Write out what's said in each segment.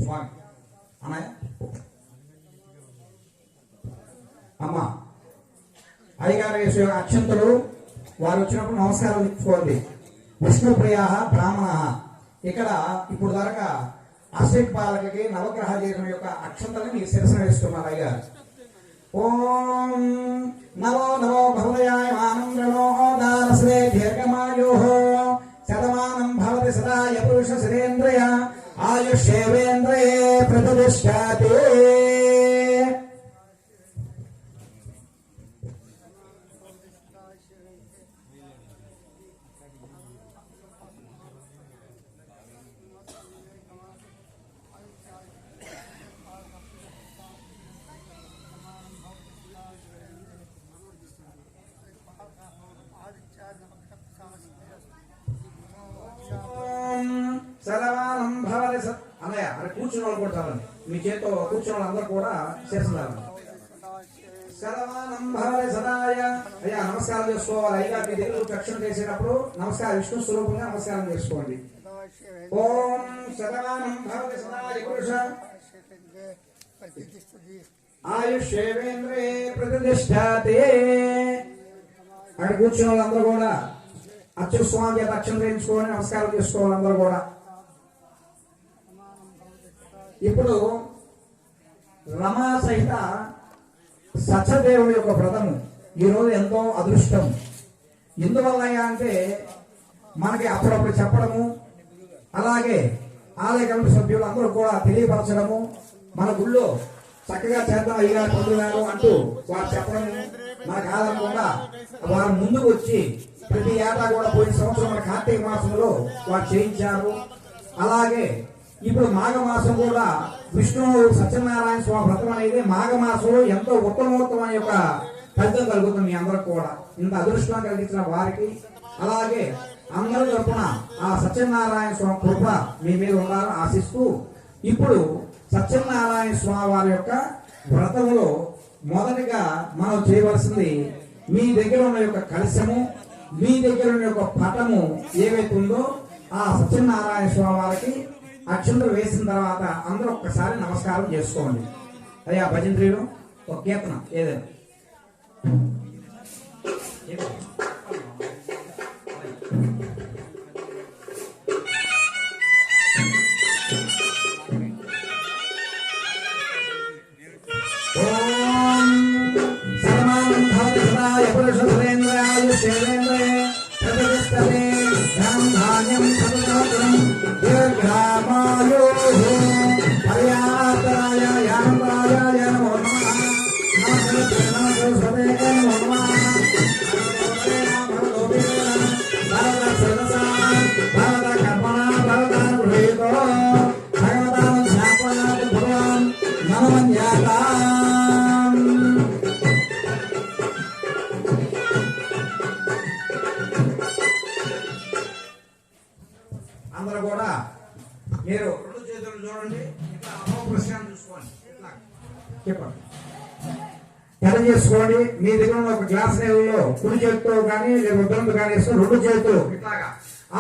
స్వామి అన్నయ్య అమ్మ అయ్యగారి అక్షంతలు వారు వచ్చినప్పుడు నమస్కారం తీసుకోండి. విష్ణుప్రియ బ్రాహ్మణ. ఇక్కడ ఇప్పుడు దాకా అశ్విక్ బాలకకి నవగ్రహ జీవనం యొక్క అక్షంతలని మీ శిరసన వేస్తున్నారు అయ్యగారు. ఓం నమో నమో భవదయాయ మానం గణోదారస్వే దీర్ఘమాయోః శతమానం భవతి సదాయ పురుష శిరేంద్రియ ఆయుష్యేవేంద్రియే ప్రతిష్ఠాతే. సలవానం భవతి అన్నయ్య అరే కూర్చున్న వాళ్ళు కూడా చాలండి. మీ చేతితో కూర్చున్న వాళ్ళందరూ కూడా చేస్తున్నారు. సలవానం భవతి సదాయ. అయ్యా నమస్కారం చేసుకోవాలి. అయ్యా మీ దగ్గర రక్షణ చేసేటప్పుడు నమస్కారం విష్ణు స్వరూపంగా నమస్కారం చేసుకోండి. ఓం సలవానం భవతి సదాయ పురుష ఆయుష్యేవేంద్రియే ప్రతిష్ఠాతే. అక్కడ కూర్చున్న వాళ్ళందరూ కూడా అచ్యుత స్వామి చేత అక్షరం వేయించుకోవాలి, నమస్కారం చేసుకోవాలి అందరూ కూడా. ఇప్పుడు రమా సహిత సత్యదేవుడి యొక్క వ్రతము ఈరోజు ఎంతో అదృష్టం. ఎందువల్ల అంటే మనకి అప్పుడప్పుడు చెప్పడము, అలాగే ఆలయ కమిటీ సభ్యులు అందరూ కూడా తెలియపరచడము, మన గుళ్ళో చక్కగా చేద్దాం అయ్యారు పొందున్నారు అంటూ వారు చెప్పడము మనకు ఆధారకుండా వారు ముందుకు వచ్చి ప్రతి ఏటా కూడా పోయిన సంవత్సరం మన కార్తీక మాసంలో వారు చేయించారు. అలాగే ఇప్పుడు మాఘమాసం కూడా విష్ణు సత్యనారాయణ స్వామి వ్రతం అనేది మాఘమాసంలో ఎంతో ఉత్తమోత్తమైన యొక్క ఫలితం కలుగుతుంది. మీ అందరూ కూడా ఇంత అదృష్టం కలిగించిన వారికి, అలాగే అందరూ తరపున ఆ సత్యనారాయణ స్వామి కృప మీ మీద ఉండాలని ఆశిస్తూ, ఇప్పుడు సత్యనారాయణ స్వామి వారి యొక్క వ్రతంలో మొదటిగా మనం చేయవలసింది మీ దగ్గర ఉన్న యొక్క కలశము, మీ దగ్గర ఉన్న యొక్క పటము ఏవైతే ఉందో ఆ సత్యనారాయణ స్వామి వారికి అక్షంతలు వేసిన తర్వాత అందరూ ఒక్కసారి నమస్కారం చేసుకోండి. అదే ఆ భజంత్రిలో ఒక కీర్తన ఏదైనా అందరూ కూడా మీరు రెండు చేతులు చూడండి, ఇట్లా అమోఘ్రస్యాన్ని చూసుకోండి, ఇట్లా చెప్పండి తెర చేసుకోండి. మీ దగ్గర ఉన్న ఒక గ్లాస్ నీళ్ళలో కుడి చేతితో కానీ లేదా ఉద్దరంతో కానీ వేసుకొని రెండు చేతులు ఇట్లాగా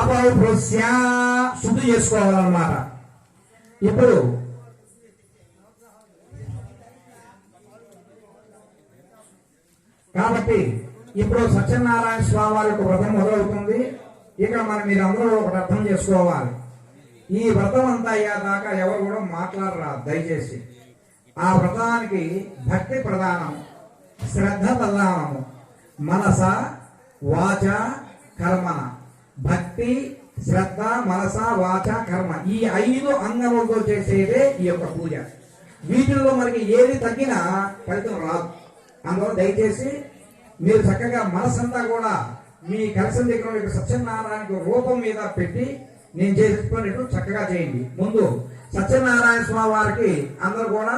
అపౌప్రస్యా శుద్ధి చేసుకోవాలన్నమాట. ఇప్పుడు కాబట్టి ఇప్పుడు సత్యనారాయణ స్వామి వారి యొక్క వ్రతం మొదలవుతుంది. ఇక మీరు అందరూ ఒకటి అర్థం చేసుకోవాలి, ఈ వ్రతం అంతా అయ్యాదాకా ఎవరు కూడా మాట్లాడరా దయచేసి. ఆ వ్రతానికి భక్తి ప్రధానం, శ్రద్ధ ప్రధానము, మనస వాచ కర్మన. భక్తి, శ్రద్ధ, మనస, వాచ, కర్మ ఈ 5 అంగములతో చేసేదే ఈ యొక్క పూజ. వీటిల్లో మనకి ఏది తగ్గినా ఫలితం రాదు. అందువల్ల దయచేసి మీరు చక్కగా మనసంతా కూడా మీ కలశం దగ్గర సత్యనారాయణ రూపం మీద పెట్టి నేను చేసుకునేట్టు చక్కగా చేయండి. ముందు సత్యనారాయణ స్వామి వారికి అందరూ కూడా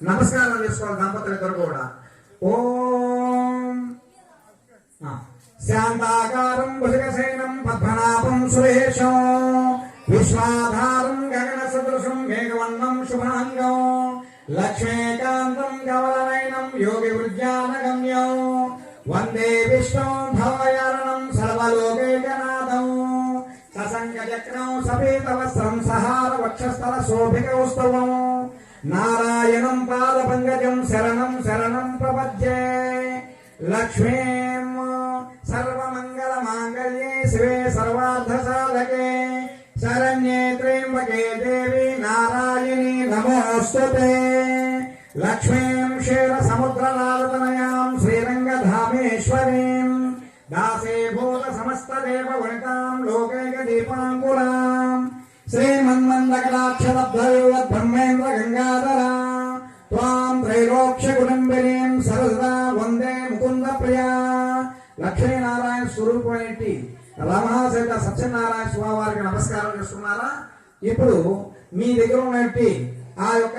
నమస్కారం చేసుకోవాలి. దంపతులిద్దరు కూడా ఓం శాంతాకారం భుజగశయనం పద్మనాభం సురేశం విశ్వాధారం గగన సదృశం మేఘవర్ణం శుభాంగం లక్ష్మీకాంతం కమలనయనం యోగి విజ్ఞానగమ్యం వందే విష్ణు భవయారణం సర్వలోకైకనాథం ససంగజ చక్రం సపేతవ సంసహార వక్షస్థల శోభిక ఉత్సవం నారాయణం పాద పంకజం శరణం శరణం ప్రపద్యే లక్ష్మీం సర్వమంగళ మాంగళ్యే శివే సర్వార్థ సాధకే శరణ్యే త్ర్యంబకే దేవి నారాయణి నమోస్తుతే లక్ష్మీం క్షీర సముద్రలాలతనయాం శ్రీరంగధామేశ్వరీం దాసేభూత సమస్త దేవ వనితాం లోకైక దీపాంకురాం శ్రీమన్మందకటాక్షరబ్ధయోద్బ్రహ్మేంద్ర గంగాధరా త్వాం త్రైలోక్య కుటుంబినీం సరదా వందే ముకుంద ప్రియా. లక్ష్మీనారాయణ స్వరూపమైనటి రమణాసహిత సత్యనారాయణ స్వామి వారికి నమస్కారం చేస్తున్నారా. ఇప్పుడు మీ దగ్గర ఉన్నట్టు ఆ యొక్క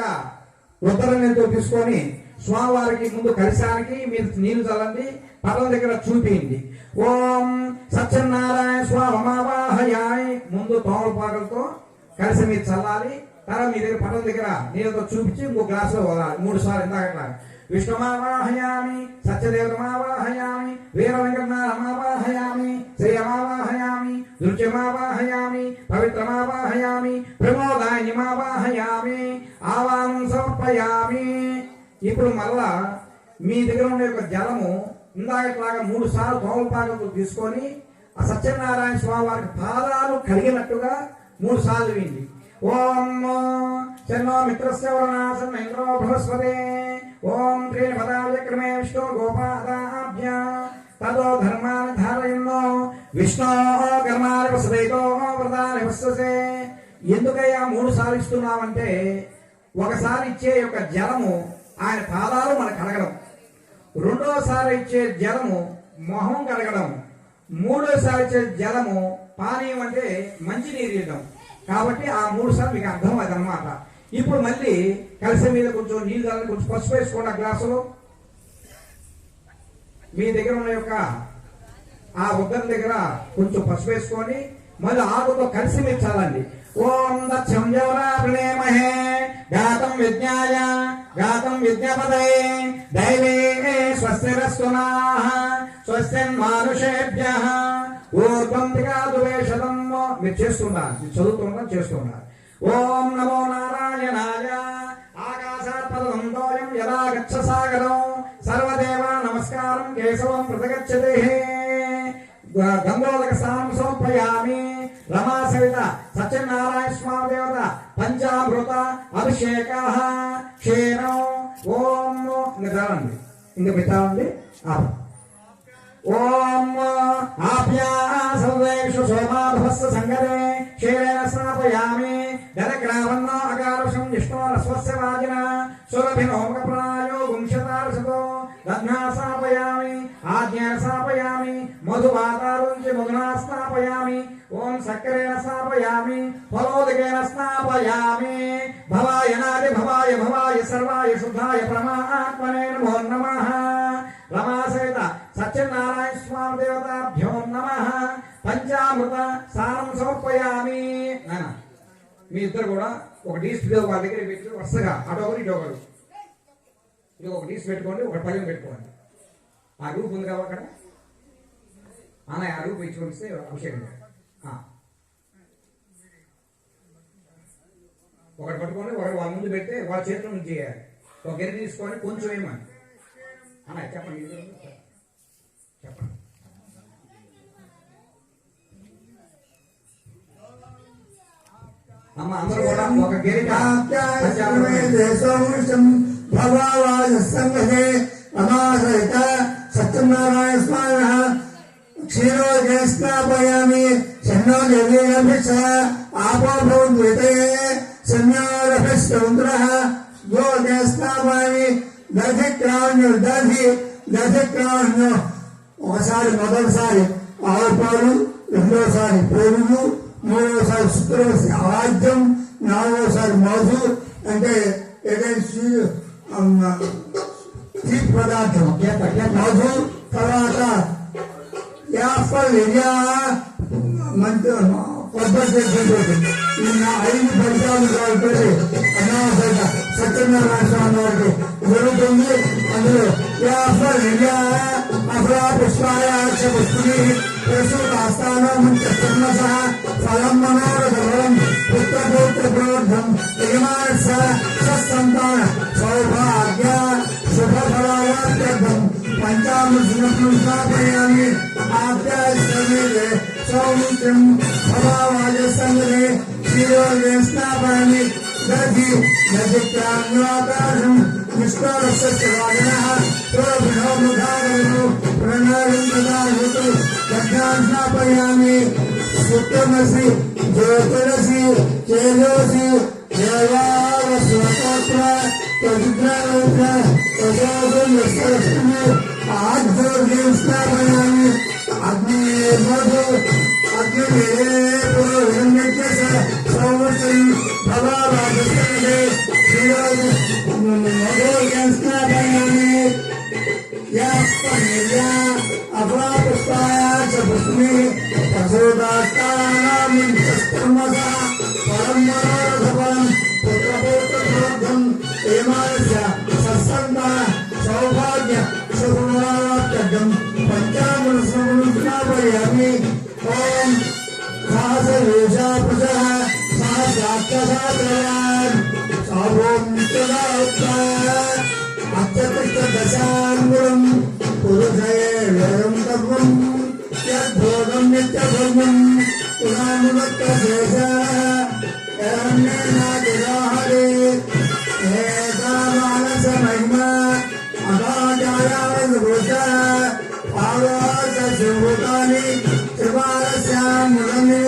ఉత్తరంతో తీసుకొని స్వామివారికి ముందు కలశానికి మీరు నీళ్లు చల్లండి, పదం దగ్గర చూపింది. ఓం సత్యనారాయణ స్వామవాహయాయ్ ముందు తోమలపాకలతో కలిసి మీరు చల్లాలి. తర్వాత మీ దగ్గర పదం దగ్గర నీళ్ళతో చూపించి ఇంకో గ్లాసులో వదలాలి 3 సార్లు. ఇందాక విష్ణుమావాహయామి, సత్యదేవమావాహయామి, వీరవెంకటనాథమావాహయామి, శ్రీయమావాహయామి, దుర్జమావాహయామి, పవిత్రమావాహయామి, ప్రమోదాయనిమావాహయామి, ఆవాహనం సమర్పయామి. ఇప్పుడు మళ్ళా మీ దగ్గర ఉన్న యొక్క జలము ఇందాకట్లాగా 3 సార్లు తోమలపాకంతో తీసుకొని ఆ సత్యనారాయణ స్వామి వారికి పాదాలు కడిగినట్టుగా 3 సార్లు వింది. ఓం చన్నో మిత్రస్య వరుణాసన్న ఇంద్రో బృహస్పతే ఓం త్రీపదావ్యక్రమే విష్ణు గోపాదాభ్య తదో ధర్మాన్ని ధారయన్నో విష్ణో కర్మాని వసదైతో వ్రతాన్ని వస్తసే. ఎందుకయ్యా 3 సార్లు ఇస్తున్నామంటే ఒకసారి ఇచ్చే యొక్క జలము ఆయన పాదాలు మనకు కడగడం, రెండోసారి ఇచ్చే జలము మొహం కడగడం, మూడోసారి ఇచ్చే జలము పానీయం అంటే మంచి నీరు ఇవ్వడం. కాబట్టి ఆ 3 సార్లు మీకు అర్థం అదనమాట. ఇప్పుడు మళ్ళీ కలిసి మీద కొంచెం నీళ్ళు చల్లని కొంచెం పసుపు వేసుకోండి. ఆ గ్లాసులో మీ దగ్గర ఉన్న యొక్క ఆ ఉద్దరం దగ్గర కొంచెం పసుపు వేసుకొని మళ్ళీ ఆకుతో కలిసి మీరు చల్లండి. ఓం దక్షం జవరామహే గాతం విజ్ఞాయ గాతం విజ్ఞపదే దైవే స్వస్తిరస్తునాః స్వస్తిన్మానుషేభ్యః ఊర్ధ్వం దిగాదువేషదం. మీరు చేస్తున్నారు, మీరు చదువుతున్నారు, చేస్తున్నారు. ఓం నమో నారాయణాయ ఆకాశాత్పదం యదా గచ్చ సాగరం సర్వదేవ నమస్కారం కేశవం ప్రతిగచ్చతే గంగోదక స్నానం సమర్పయామి. రమా సవిత సత్యనారాయణ స్వామి దేవత పంచామృత అభిషేక క్షీరం. ఓం నిదానండి, ఇంక పెట్టాలండి. ఓం ఆప్యా సర్వేషు సోమాభస్స సంగతే క్షీరేణ స్నాపయామి. దరగ్రావన్న అకారుషం విష్ణోరస్వస్య వాజిన సురభినోమకప్రాయో గుంశతారసతో దధ్నా స్థాపయామి. ఆజ్ఞాన స్థాపయామి. మధువాతారుంచి మధునా స్థాపయామి. ఓం సక్కరేణ స్థాపయామి. ఫలోదకేన స్థాపయామి. భవాయ నాది భవాయ భవాయ సర్వాయ శుద్ధాయ పరమాత్మనే నమో నమః. రమాసహిత సత్యనారాయణ స్వామి దేవతాభ్యో నమః. పంచామృత స్నానం సమర్పయామి. మీ ఇద్దరు కూడా ఒక డీస్ వాళ్ళ దగ్గర పెట్టి వరుసగా అటొకరు ఇటొకరు ఇది ఒక డీస్ పెట్టుకోండి, ఒక పల్లెం పెట్టుకోండి. ఆ రూపు ఉంది కదా అక్కడ అన్నయ్య, ఆ రూపు ఇచ్చుకొనిస్తే అభిషేకం. ఒకటి పట్టుకొని ఒకటి వాళ్ళ ముందు పెడితే వాళ్ళ చేతిలో నుంచి చేయాలి. ఒక గిన్నె తీసుకొని కొంచెం ఏమని అన్నయ్య చెప్పండి, చెప్పండి. అమ్మ అందరూ కూడా ఒక గిరిక సత్యనారాయణ స్వామి క్షీరో జ్యేష్ఠాపయామి. శన్నో జలేభిష ఆపో భూతే శన్యారభిష్ట గో జ్యేష్ఠాపయామి. దధిక్రాణ్యం ఒకసారి మొదటిసారి ఆవు పాలు, రెండోసారి పెరుగు, మూడోసారి శుక్రవసి ఆద్యం, నాలుగోసారి మధు అంటే తీపి పదార్థం మధు. తర్వాత యాఫల్ మంచి కొబ్బరి ఈ 5 ఫలితాలు కాబట్టి అనావసర సత్యనారాయణ స్వామి వారికి జరుగుతుంది. అందులో యాఫల్ అఫలా పుష్పాయ పుష్పుని ప్రసూత ఆస్థానం ఫలం మన యజమానస్య సత్సంతాన సౌభాగ్య శుభఫలార్థం పంచామృతం స్థాపయామి ఆప్యాయమే సౌమిత్రం భవావాజ సంగరే క్షీరోగే స్నాపయామి దధి నదిత్యాన్వాకాశం నిష్కారస్యవాదినః ప్రోభినో ముఖాగరు ప్రణాళిం ప్రదాహుతు దగ్ధాన్ స్నాపయామి సుత్తమసి జ్యోతిరసి తేజోసి దేవావస్వతోత్ర తదిద్రాలోక తజోగం ఆధ్వర్యం స్నాపయామి అగ్నిర్మధు అగ్నిర్మధు సంవత్సరం భవావాజస్తంగే క్షీరోగం స్నాపయామి యాస్పనిర్యా అపరాపుష్పాయ చ పుష్మి ప్రసోదాస్తానామిస్తర్మసా పరం మనోరథపరం పుత్రపౌత్రప్రవర్ధం ఏమానస్య సత్సంతాన సౌభాగ్య శుభఫలార్థం పంచామృతం స్నాపయామి ఓం సహస్రవేషా ప్రజః సహస్రాక్షసాత్రయాన్ సర్వం తదాత్తాయ అత్యకృష్టదశాంగుళం పురుషయేం తత్వం యద్భోగం నిత్యధర్మం పురాణుభక్తశేషాహరే ఏకామానసమహిమా అగాజాయావృష పావాసభూతాని త్రివారస్యాములని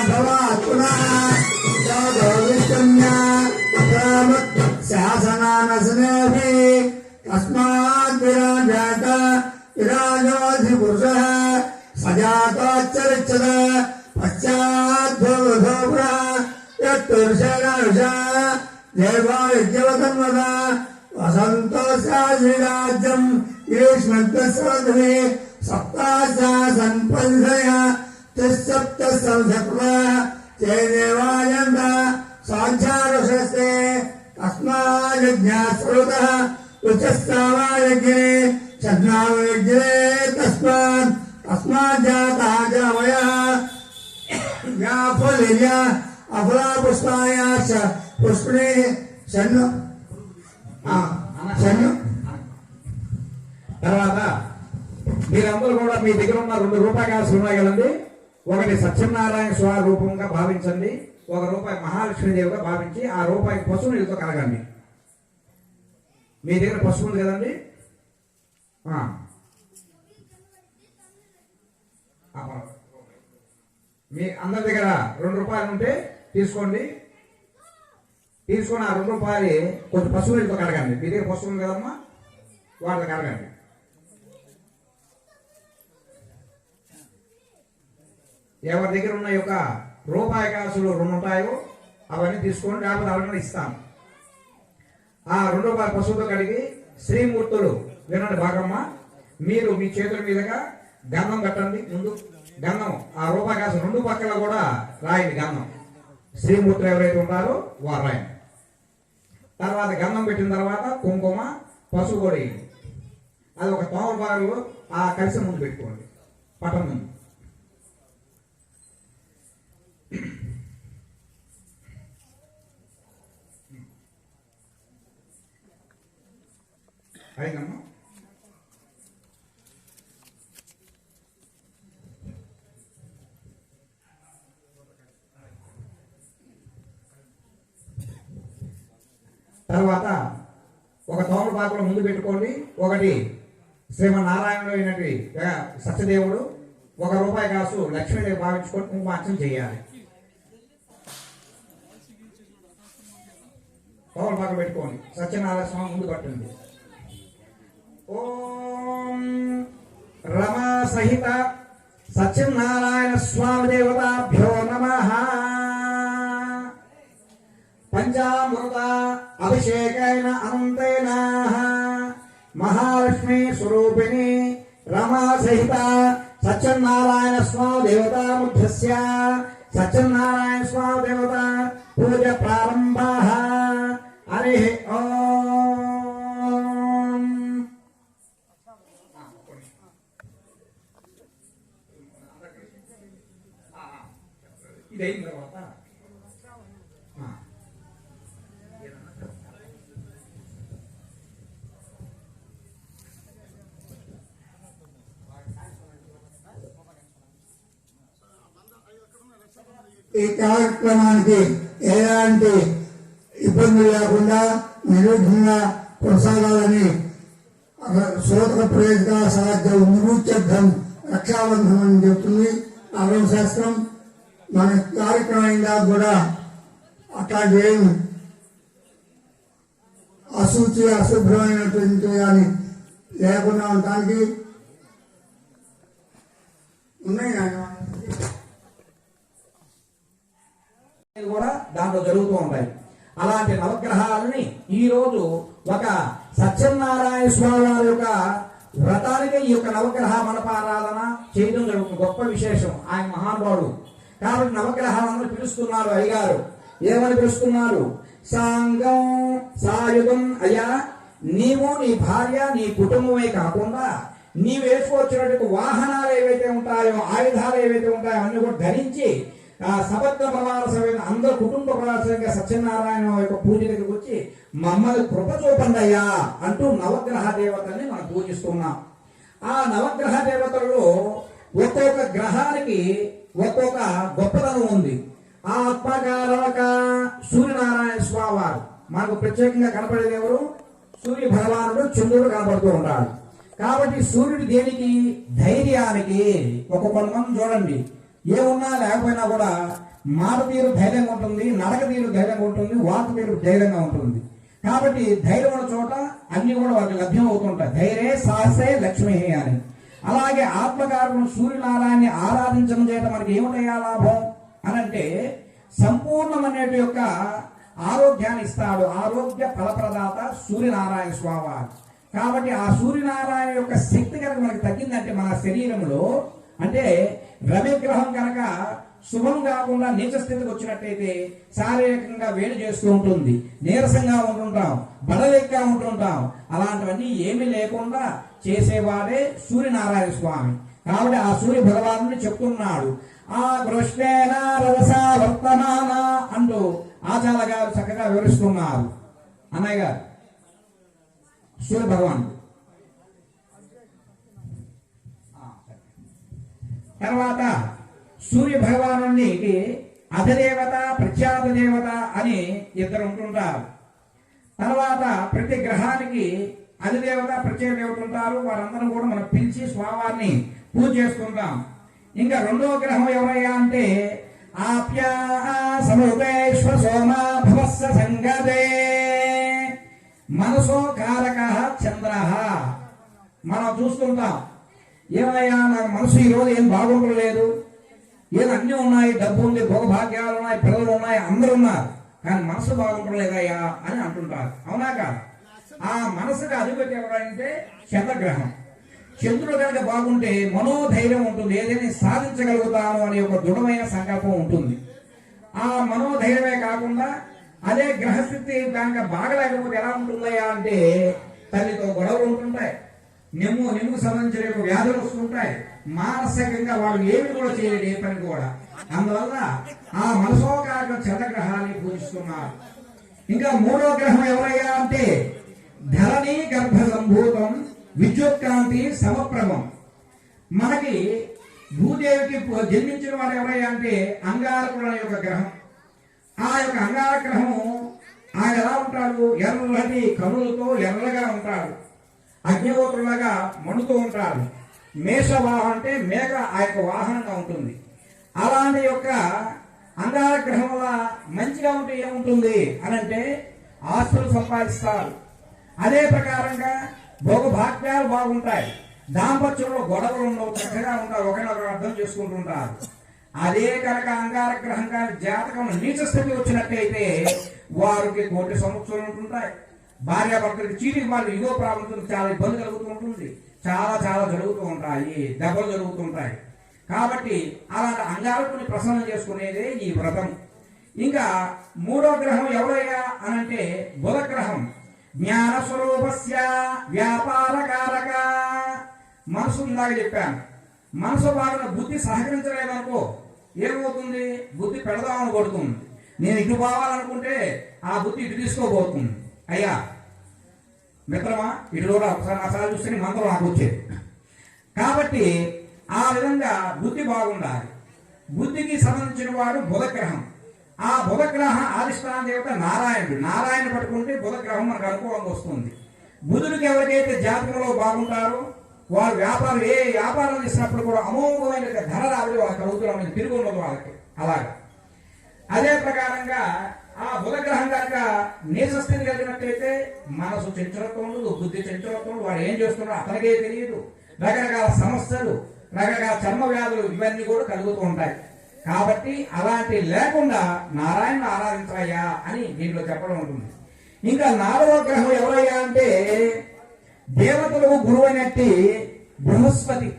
భవాత్ పునః శాసనానసనేభి తస్మాత్ విరాజాత విరాజోధిపురుషः సజాతోచ్చరిచ్చద పశ్చాద్భవధోపుర యత్తుర్షగనుష దేవాయజ్ఞవతన్వద వసంతోశ్రాజ్యం గ్రీష్మద్వస్వధమే సప్తాశాసన్ పరిధయ తిస్సప్త సంసక్వ తే దేవాయంత సాధ్యారుషస్తే తస్మాజ్ఞాశ్రుతః రుచస్తావాయజ్ఞే ఛద్నావయజ్ఞే తస్మాజ్జాతాజవయః వ్యాఫులిర్య అఫలాపుష్పాయాశ్చ పుష్పిణే షణ్ణు తర్వాత మీరందరూ కూడా మీ దగ్గర ఉన్న 2 రూపాయి కాసులు ఉన్నాయి కదండి. ఒకటి సత్యనారాయణ స్వామి రూపంగా భావించండి, 1 రూపాయి మహాలక్ష్మీదేవిగా భావించి ఆ రూపాయికి పసుపు నీళ్ళతో కలగండి. మీ దగ్గర పసుపు ఉంది కదండి, మీ అందరి దగ్గర 2 రూపాయలు ఉంటే తీసుకోండి. తీసుకొని ఆ 2 రూపాయలు కొంచెం పసుపు నీళ్ళతో కడగండి. మీ దగ్గర పసుపు ఉంది కదమ్మా, వాటితో కడగండి. ఎవరి దగ్గర ఉన్న యొక్క రూపాయి కాసులు 2 ఉంటాయో అవన్నీ తీసుకోండి, లేకపోతే అవన్నీ ఇస్తాను. ఆ 2 రూపాయల పసుపుతో కడిగి శ్రీమూర్తులు వినండి భాగమ్మ, మీరు మీ చేతుల మీదుగా గంధం కట్టండి. ముందు గంధం ఆ రూపాయి కాసు 2 పక్కల కూడా రాయండి గంధం. శ్రీమూర్తులు ఎవరైతే ఉంటారో వారు రాయండి. తర్వాత గంధం పెట్టిన తర్వాత కుంకుమ పసుపు కూడా వేయండి. అది ఒక తోమపాలు ఆ కలిసి ముందు పెట్టుకోండి పటం ముందు. అయిందమ్మా. తర్వాత ఒక తోమపాకులో ముందు పెట్టుకోండి. ఒకటి శ్రీమన్నారాయణుడు అయినటువంటి సత్యదేవుడు, 1 రూపాయి కాసు లక్ష్మీదేవి భావించుకొని కుంకుమార్చన చేయాలి. తోమపాకు పెట్టుకోండి, సత్యనారాయణ స్వామి ముందు పట్టింది. ఓం రమా సహిత సత్యనారాయణ స్వామి దేవతాభ్యో నమః. పంచామృత అభిషేకైన అనంతేన మహాలక్ష్మీ స్వరూపిణి రమా సహిత సత్యనారాయణ స్వామి దేవతాముఖ్యస్య సత్యనారాయణ స్వామి దేవత పూజ ప్రారంభ. హరి ఓం. ఈ కార్యక్రమానికి ఎలాంటి ఇబ్బందులు లేకుండా నిర్విఘ్నంగా కొనసాగాలని శ్రోతల ప్రేరిత సాధ్యం నిరూచ్యర్థం రక్షాబంధం అని చెప్తుంది ఆగమ శాస్త్రం. మన కార్యక్రమం అయినా కూడా అట్లాంటి ఏమి అశుచి అశుభ్రమైనటువంటి కానీ లేకుండా ఉండటానికి ఉన్నాయి కూడా దాంట్లో జరుగుతూ ఉంటాయి. అలాంటి నవగ్రహాలని ఈ రోజు ఒక సత్యనారాయణ స్వామి వారి యొక్క వ్రతానికి ఈ యొక్క నవగ్రహ మనపారాధన చేయడం జరుగుతుంది. గొప్ప విశేషం. ఆయన మహానుభావుడు కాబట్టి నవగ్రహాలను పిలుస్తున్నారు అయ్యగారు. ఏమని పిలుస్తున్నారు? సాంగం సాయుధం అయ్యా, నీవు నీ భార్య నీ కుటుంబమే కాకుండా నీవు వేసుకొచ్చినట్టు వాహనాలు ఏవైతే ఉంటాయో, ఆయుధాలు ఏవైతే ఉంటాయో అన్ని కూడా ధరించి సభత్వ ప్రవాహ సమేత అందరూ కుటుంబ ప్రవాసంగా సత్యనారాయణ యొక్క పూజ దగ్గరికి వచ్చి మమ్మల్ని కృప చూపండి అయ్యా అంటూ నవగ్రహ దేవతల్ని మనం పూజిస్తున్నాం. ఆ నవగ్రహ దేవతలలో ఒక్కొక్క గ్రహానికి ఒక్కొక్క గొప్పతనం ఉంది. ఆ ఆత్మకారక సూర్యనారాయణ స్వామి వారు మనకు ప్రత్యేకంగా కనపడేది ఎవరు? సూర్య భగవానుడు, చంద్రుడు కనపడుతూ ఉంటాడు. కాబట్టి సూర్యుడు దేనికి? ధైర్యానికి. కొంతమంది చూడండి, ఏమున్నా లేకపోయినా కూడా మాట తీరు ధైర్యంగా ఉంటుంది, నడక తీరు ధైర్యంగా ఉంటుంది, వాక్ తీరు ధైర్యంగా ఉంటుంది. కాబట్టి ధైర్యం ఉన్న చోట అన్ని కూడా వారికి లభ్యం అవుతుంటాయి. ధైర్యే సాహసే లక్ష్మి అని. అలాగే ఆత్మకారకుడు సూర్యనారాయణని ఆరాధించడం చేయడం మనకి ఏమిటయ్యా లాభం అనంటే సంపూర్ణమైన యొక్క ఆరోగ్యాన్ని ఇస్తాడు. ఆరోగ్య ఫలప్రదాత సూర్యనారాయణ స్వామి. కాబట్టి ఆ సూర్యనారాయణ యొక్క శక్తి కనుక మనకి తగ్గిందంటే మన శరీరంలో, అంటే రవిగ్రహం కనుక శుభం కాకుండా నీచ స్థితికి వచ్చినట్టయితే శారీరకంగా వేడి చేస్తూ ఉంటుంది, నీరసంగా ఉంటుంటాం, బడలేగ్గా ఉంటుంటాం. అలాంటివన్నీ ఏమీ లేకుండా చేసేవాడే సూర్యనారాయణ స్వామి. కాబట్టి ఆ సూర్య భగవాను చెప్తున్నాడు. ఆ కృష్ణేన రసా వర్తమాన అంటూ ఆచార్య గారు చక్కగా వివరిస్తున్నారు. అన్నయ్య గారు సూర్య భగవాన్ తర్వాత సూర్య భగవానునికి అధిదేవత ప్రఖ్యాత దేవత అని ఇద్దరు ఉంటుంటారు. తర్వాత ప్రతి గ్రహానికి అధిదేవత ప్రత్యేక దేవత ఉంటారు. వారందరూ కూడా మనం పిలిచి స్వామివారిని పూజ చేసుకుంటాం. ఇంకా రెండవ గ్రహం ఎవరయ్యా అంటే ఆప్యా సమృతేశ్వర సోమ భవస్స సంగదే మనసో కారక చంద్ర. మనం చూస్తుంటాం, ఏమయ్యా నాకు మనసు ఈరోజు ఏం బాగుండలేదు, ఏదో అన్నీ ఉన్నాయి, డబ్బు ఉంది, భోగభాగ్యాలు ఉన్నాయి, పిల్లలు ఉన్నాయి, అందరూ ఉన్నారు, కానీ మనసు బాగుండలేదయ్యా అని అంటుంటారు. అవునా కాదు? ఆ మనసుకు అధిపతి ఎవరంటే చంద్రగ్రహం. చంద్రుడు కనుక బాగుంటే మనోధైర్యం ఉంటుంది, ఏదైనా సాధించగలుగుతాను అనే ఒక దృఢమైన సంకల్పం ఉంటుంది. ఆ మనోధైర్యమే కాకుండా అదే గ్రహస్థితి కనుక బాగలేకపోతే ఎలా ఉంటుందయ్యా అంటే తల్లితో గొడవలు ఉంటుంటాయి, నిమ్ముకు సంబంధించిన వ్యాధులు వస్తుంటాయి, మానసికంగా వాళ్ళు ఏమి కూడా చేయలేదు, ఏ పని కూడా. అందువల్ల ఆ మనసోకారక చంద్రగ్రహాన్ని పూజిస్తున్నారు. ఇంకా మూడో గ్రహం ఎవరయ్యా అంటే ధరణి గర్భ సంభూతం విద్యుత్కాంతి సమప్రభం. మనకి భూదేవికి జన్మించిన వాడు ఎవరయ్యా అంటే అంగారకుడు అనే ఒక గ్రహం. ఆ యొక్క అంగారక గ్రహము ఆయన ఎలా ఉంటాడు? ఎర్రటి కనులతో ఎర్రగా ఉంటాడు, అగ్నిహోత్రులాగా మండుతూ ఉంటాడు. మేషవాహం అంటే మేక ఆ యొక్క వాహనంగా ఉంటుంది. అలాంటి యొక్క అంగారక గ్రహం వల్ల మంచిగా ఉంటే ఏముంటుంది అని అంటే ఆస్తులు సంపాదిస్తారు. అదే ప్రకారంగా భోగభాగ్యాలు బాగుంటాయి, దాంపత్యంలో గొడవలు ఉండవు, చక్కగా ఉంటారు, ఒకరినొకరు అర్థం చేసుకుంటుంటారు. అదే కనుక అంగారక గ్రహం కానీ జాతకం నీచ స్థితి వచ్చినట్టయితే వారికి కోటి సంవత్సరాలు ఉంటుంటాయి. భార్యాభర్తలకు చీటికి వాళ్ళు ఇగో ప్రాబ్లం చాలా ఇబ్బంది కలుగుతూ ఉంటుంది, చాలా చాలా జరుగుతూ ఉంటాయి, దెబ్బలు జరుగుతుంటాయి. కాబట్టి అలాంటి అంగారకుని ప్రసన్నం చేసుకునేదే ఈ వ్రతం. ఇంకా మూడో గ్రహం ఎవరయ్యా అనంటే బుధ గ్రహం. జ్ఞాన స్వరూపస్య వ్యాపారకారక. మనసు ఇందాక చెప్పాను, మనసు బాగా బుద్ధి సహకరించలేదనుకో ఏమవుతుంది? బుద్ధి పెడదామని కొడుతుంది. నేను ఇటు పోవాలనుకుంటే ఆ బుద్ధి ఇటు తీసుకోబోతుంది. అయ్యా మిత్రమా, ఇటు కూడా ఒకసారి అసలు చూస్తే మంత్రం నాకు వచ్చేది. కాబట్టి ఆ విధంగా బుద్ధి బాగుండాలి. బుద్ధికి సంబంధించిన వాడు బుధగ్రహం. ఆ బుధగ్రహ అధిష్టాన దేవత నారాయణుడు. నారాయణ పట్టుకుంటే బుధగ్రహం మనకు అనుకూలంగా వస్తుంది. బుధుడికి ఎవరికైతే జాతకంలో బాగుంటారో వారు వ్యాపారం ఏ వ్యాపారం చేసినప్పుడు కూడా అమోఘమైన ధన రాబడి వాళ్ళకి కలుగుతున్న తిరిగి ఉండదు వాళ్ళకి. అలాగా అదే ప్రకారంగా ఆ బుధగ్రహం కనుక నీచస్థితి కలిగినట్లయితే మనసు చంచలత్వం ఉండదు, బుద్ధి చంచలత్వం, వాడు ఏం చేస్తున్నాడో అతనికే తెలియదు. రకరకాల సమస్యలు, రకరకాల చర్మ వ్యాధులు ఇవన్నీ కూడా కలుగుతూ ఉంటాయి. కాబట్టి అలాంటి లేకుండా నారాయణ ఆరాధించాయా అని దీంట్లో చెప్పడం ఉంటుంది. ఇంకా 4వ గ్రహం ఎవరయ్యా అంటే దేవతలకు గురువు అయినట్టి బృహస్పతి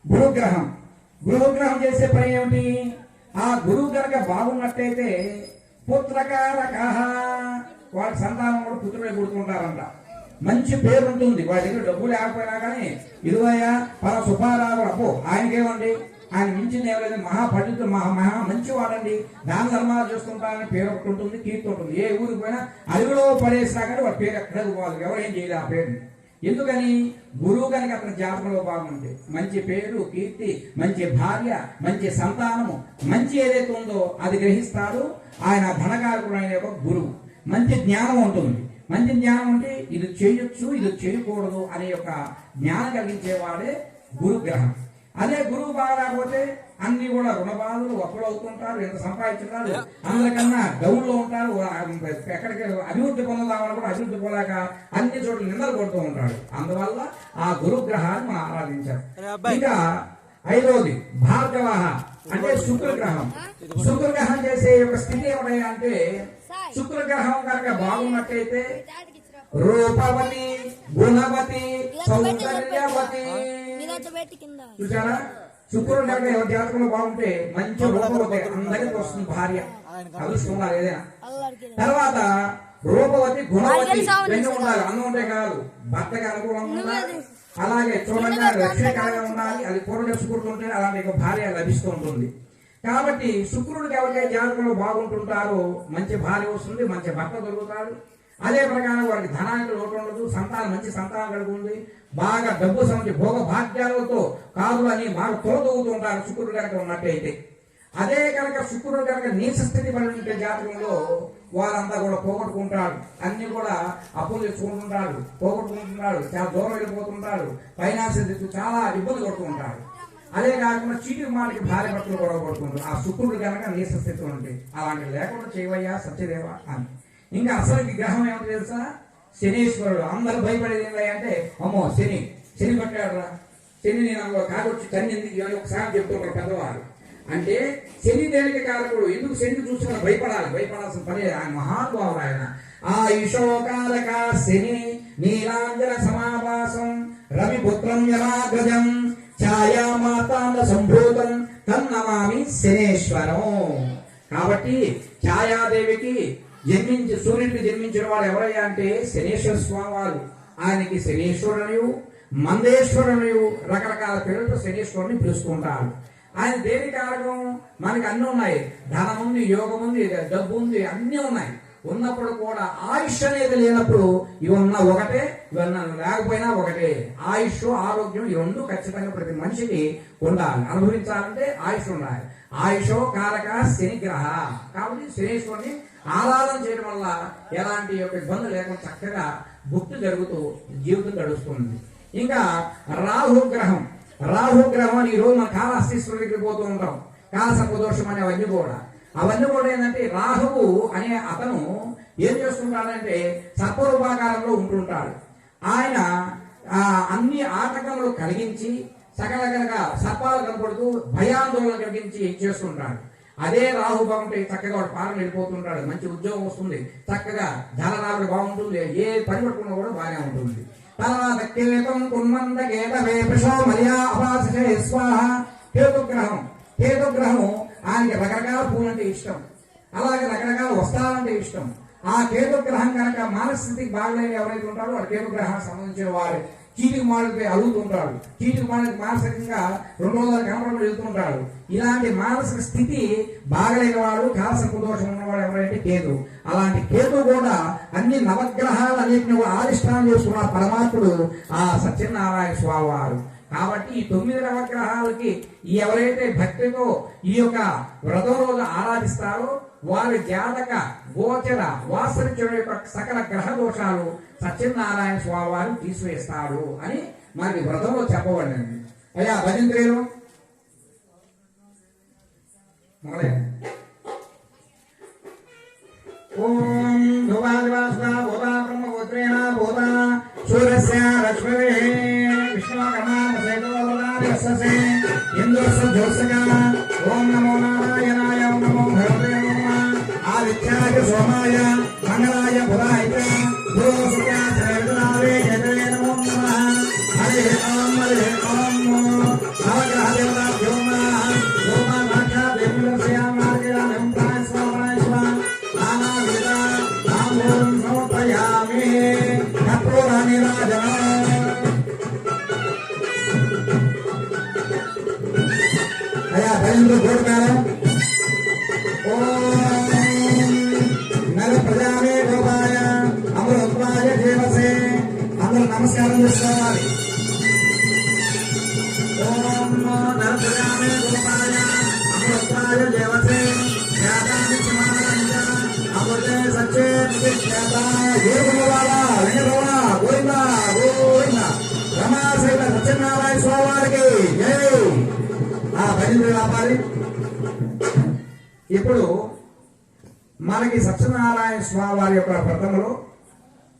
గురుగ్రహం. గురుగ్రహం చేసే పని ఏమిటి? ఆ గురువు కనుక బాగున్నట్టయితే పుత్రకారక, వాడి సంతానం కూడా పుత్రుడే పుడుతుంటారంట. మంచి పేరు ఉంటుంది. వాడి దగ్గర డబ్బు లేకపోయినా కానీ ఇరువయ్యా పర సుబ్బారావు అబ్బో ఆయనకేమండి, ఆయన మించింది ఎవరైతే మహాపండితుడు, మహా మంచివాడండి, దాన ధర్మాలు చేస్తుంటారని పేరు ఒకటి ఉంటుంది, కీర్తి ఉంటుంది. ఏ ఊరికి పోయినా అడుగులో పడేసినా కానీ వాడి పేరు ఎక్కడ పోవాలి, ఎవరేం చేయలేదు ఆ పేరుని. ఎందుకని? గురువు కనుక అతని జాతకంలో బాగుంది, మంచి పేరు, కీర్తి, మంచి భార్య, మంచి సంతానము, మంచి ఏదైతే ఉందో అది గ్రహిస్తాడు. ఆయన ధనకారకుడు అయిన ఒక గురువు. మంచి జ్ఞానం ఉంటుంది. మంచి జ్ఞానం అంటే ఇది చేయొచ్చు, ఇది చేయకూడదు అనే యొక్క జ్ఞానం కలిగించేవాడే గురుగ్రహం. అదే గురువు బాగా రాకపోతే అన్ని కూడా రుణబాధలు, అప్పులవుతుంటారు, ఎంత సంపాదించుంటారు, అందరికన్నా డౌన్ లో ఉంటారు. ఎక్కడికి అభివృద్ధి పొందదామని కూడా అభివృద్ధి పొందాక అన్ని చోట్ల నిందలు కొడుతూ ఉంటాడు. అందువల్ల ఆ గురుగ్రహాన్ని మనం ఆరాధించారు. ఇంకా 5వది భార్గవ అంటే శుక్రగ్రహం. శుక్రగ్రహం చేసే యొక్క స్థితి ఏమిటంటే అంటే శుక్రగ్రహం కనుక బాగున్నట్టయితే రూపవతి, గుణవతి, సౌందర్యవతి. చూసారా? శుక్రుడు కనుక ఎవరి జాతకంలో బాగుంటే మంచి రూపవతి, అందరికి వస్తుంది భార్య, అదృష్టం ఏదైనా. తర్వాత రూపవతి, గుణవతి రెండు ఉండాలి. అన్నం ఉంటే కాదు, భర్తకి అనుకూలంగా ఉండాలి, అలాగే చూడంగా రక్షణకరంగా ఉండాలి. అది పూర్వ శుక్రుడు ఉంటే అలాంటి భార్య లభిస్తూ ఉంటుంది. కాబట్టి శుక్రుడికి ఎవరికైతే జాతకంలో బాగుంటుంటారో మంచి భార్య వస్తుంది, మంచి భర్త దొరుకుతాడు. అదే ప్రకారం వారికి ధనానికి లోటు ఉండదు, సంతానం మంచి సంతానం కలుగుతుంది, బాగా డబ్బు సంబంధించి భోగ భాగ్యాలతో కాదు అని బాగా తోదవుతూ ఉంటారు శుక్రుడు కనుక ఉన్నట్టయితే. అదే కనుక శుక్రుడు కనుక నీచ స్థితి పడి ఉంటే జాతకంలో వారంతా కూడా పోగొట్టుకుంటాడు, అన్ని కూడా అప్పులు తెచ్చుకుంటుంటాడు, పోగొట్టుకుంటున్నాడు, చాలా దూరం వెళ్ళిపోతుంటాడు, ఫైనాన్షియల్ చాలా ఇబ్బంది పడుతూ ఉంటాడు. అదే కాకుండా చీటి మాటికి భార్య భర్తలు గొడవ పడుతుంటారు ఆ శుక్రుడు కనుక నీచ స్థితి ఉంటే. అలాంటివి లేకుండా చేయవయ్యా సత్యదేవ అని. ఇంకా అసలు గ్రహం ఏమిటో తెలుసా? శనీశ్వరుడు. అందరూ భయపడేది ఏంటంటే అమ్మో శని శని పట్టాడు రా, శని నేను కాకొచ్చి శని ఎందుకు అని ఒకసారి చెప్తుంటారు పెద్దవారు. అంటే శని దేనికి కారకుడు, ఎందుకు శనికి చూసుకుని భయపడాలి? భయపడాల్సిన పని ఆయన మహానుభావుడు. ఆయన ఆయుషోకారక శని నీలాంజన సమావాసం రవిపుత్రం యమాగ్రజం ఛాయామాతాండ సంభూతం తన్నమామి శనేశ్వరం. కాబట్టి ఛాయాదేవికి జన్మించి సూర్యుడికి జన్మించిన వాడు ఎవరయ్యా అంటే శనేశ్వర స్వామి వారు. ఆయనకి శనేశ్వరునియు, మందేశ్వరునియు రకరకాల పేర్లతో శనేశ్వరుని పిలుస్తుంటారు. ఆయన దేని కారకం? మనకి అన్ని ఉన్నాయి, ధనం ఉంది, యోగం ఉంది, డబ్బు ఉంది, అన్ని ఉన్నాయి. ఉన్నప్పుడు కూడా ఆయుష్ అనేది లేనప్పుడు ఇవన్న ఒకటే, ఇవన్న లేకపోయినా ఒకటే. ఆయుష్, ఆరోగ్యం ఈ రెండు ఖచ్చితంగా ప్రతి మనిషికి ఉండాలి. అనుభవించాలంటే ఆయుష్ ఉండాలి. ఆయుషో కారక శనిగ్రహ. కాబట్టి శనేశ్వరుని ఆరాధన చేయడం వల్ల ఎలాంటి యొక్క ఇబ్బంది లేకుండా చక్కగా భుక్తి జరుగుతూ జీవితం గడుస్తుంది. ఇంకా రాహుగ్రహం. రాహుగ్రహం అని ఈరోజు మన కాళహస్తీశ్వరుడి దగ్గరికి పోతూ ఉంటాం. కాలసర్పదోషం అనే అవన్నీ కూడా ఏంటంటే రాహువు అనే అతను ఏం చేస్తుంటాడంటే సర్పరూపాకారంలో ఉంటుంటాడు. ఆయన అన్ని ఆటంకములు కలిగించి సకల కనుక సర్పాలు కనపడుతూ భయాందోళన కలిగించి చేస్తుంటాడు. అదే రాహు బాగుంటే చక్కగా వాడు పాలన వెళ్ళిపోతుంటాడు, మంచి ఉద్యోగం వస్తుంది, చక్కగా ధన రాబడి బాగుంటుంది, ఏ పని పట్టుకున్నా కూడా బాగానే ఉంటుంది. తర్వాత కేతం కున్మంద కేత వేపశో మర్యా అపాసే స్వాహ. కేతుగ్రహం. కేతుగ్రహం ఆయనకి రకరకాల పూలంటే ఇష్టం, అలాగే రకరకాల వస్త్రాలంటే ఇష్టం. ఆ కేతుగ్రహం కనుక మానస్థితికి బాగలేని ఎవరైతే ఉంటారో వాడు కేతుగ్రహానికి సంబంధించిన వారు చీటికి మాడికి అడుగుతుంటాడు, చీటికి మాడికి మానసికంగా 2 రోజులు కనపడకుండా వెళ్తుంటాడు. ఇలాంటి మానసిక స్థితి బాగలేని వాడు, కాలసర్ప దోషం ఉన్నవాడు ఎవరైతే కేతు. అలాంటి కేతు కూడా అన్ని నవగ్రహాలు అన్నింటినీ కూడా ఆదిష్టానం చేసుకున్న పరమాత్ముడు ఆ సత్యనారాయణ స్వామి వారు. కాబట్టి ఈ 9 నవగ్రహాలకి ఎవరైతే భక్తితో ఈ యొక్క వ్రతం రోజు ఆరాధిస్తారో వారి జాతక గోచర వాసరిచుల యొక్క సకల గ్రహ దోషాలు సత్యనారాయణ స్వామి వారు తీసివేస్తాడు అని మనకి వ్రతంలో చెప్పబడింది. అయ్యా భజంత్రేలు మొదలే ఓం ధ్రువాదివాసుగా భూతా బ్రహ్మపుత్రేణ భూతా సూర్యస్య లక్ష్మీ విష్ణుకర్మాసే ఇంద్రస్య జ్యోత్సగా ఓం నమో నారాయణాయ ఓం నమో భగవతే నమః ఆదిత్యాయ సోమాయ మంగళాయ బుధాయ శ్రీనాథే నమో నమః హరి ఓం నవగ్రహ దేవతాభ్యో నమః ఓం సాక్షాత్ దేవతాశ్యామార్గం ప్రాణస్వామి నానావిధ నామోం సమర్పయామి కర్పూర నీరాజనం. అయ్యా భయంతో కోరుతారు. ఓం నర ప్రజామే గోపాయ అమృతాయ దేవసే. అందరూ నమస్కారం చేసుకోవాలి. ఓం నర ప్రజామే గోపాయ అమృతాయ దేవసే ఖ్యాతాని సమానంద అమృతే సత్యే ఖ్యాత గోవింద వెంకటరమణ గోవింద గోవింద రమాసైన సత్యనారాయణ స్వామి వారికి జై. ఆ భజన ఆపాలి. ఇప్పుడు మనకి సత్యనారాయణ స్వామి వారి యొక్క వ్రతంలో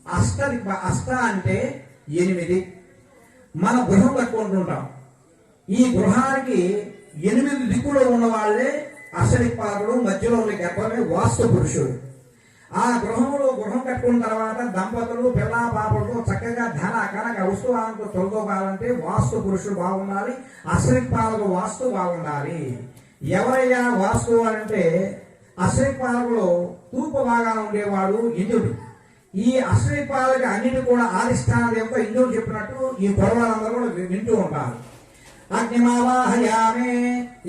అష్ట అంటే 8. మన గృహం కట్టుకుంటుంటాం. ఈ గృహానికి 8 దిక్కులు ఉన్న వాళ్ళే అష్టదిక్పాలకుడు, మధ్యలో ఉన్న గర్భమే వాస్తు పురుషుడు. ఆ గృహం కట్టుకున్న తర్వాత దంపతులు పిల్ల పాపలతో చక్కగా ధన కనక వస్తువాలతో తొలగోపాలంటే వాస్తు పురుషుడు బాగుండాలి, అష్టదిక్పాలకు వాస్తు బాగుండాలి. ఎవరయ్యా వాస్తు అంటే అష్టదిక్పాలకులు తూర్పు భాగాన ఉండేవాడు ఇంద్రుడు. ఈ అష్టదిక్పాలకి అన్నిటి కూడా ఆదిష్టాన దేవత ఇంద్రుడు చెప్పినట్టు ఈ పొరవాళ్ళందరూ కూడా వింటూ ఉంటారు. అగ్నిమావాహయామి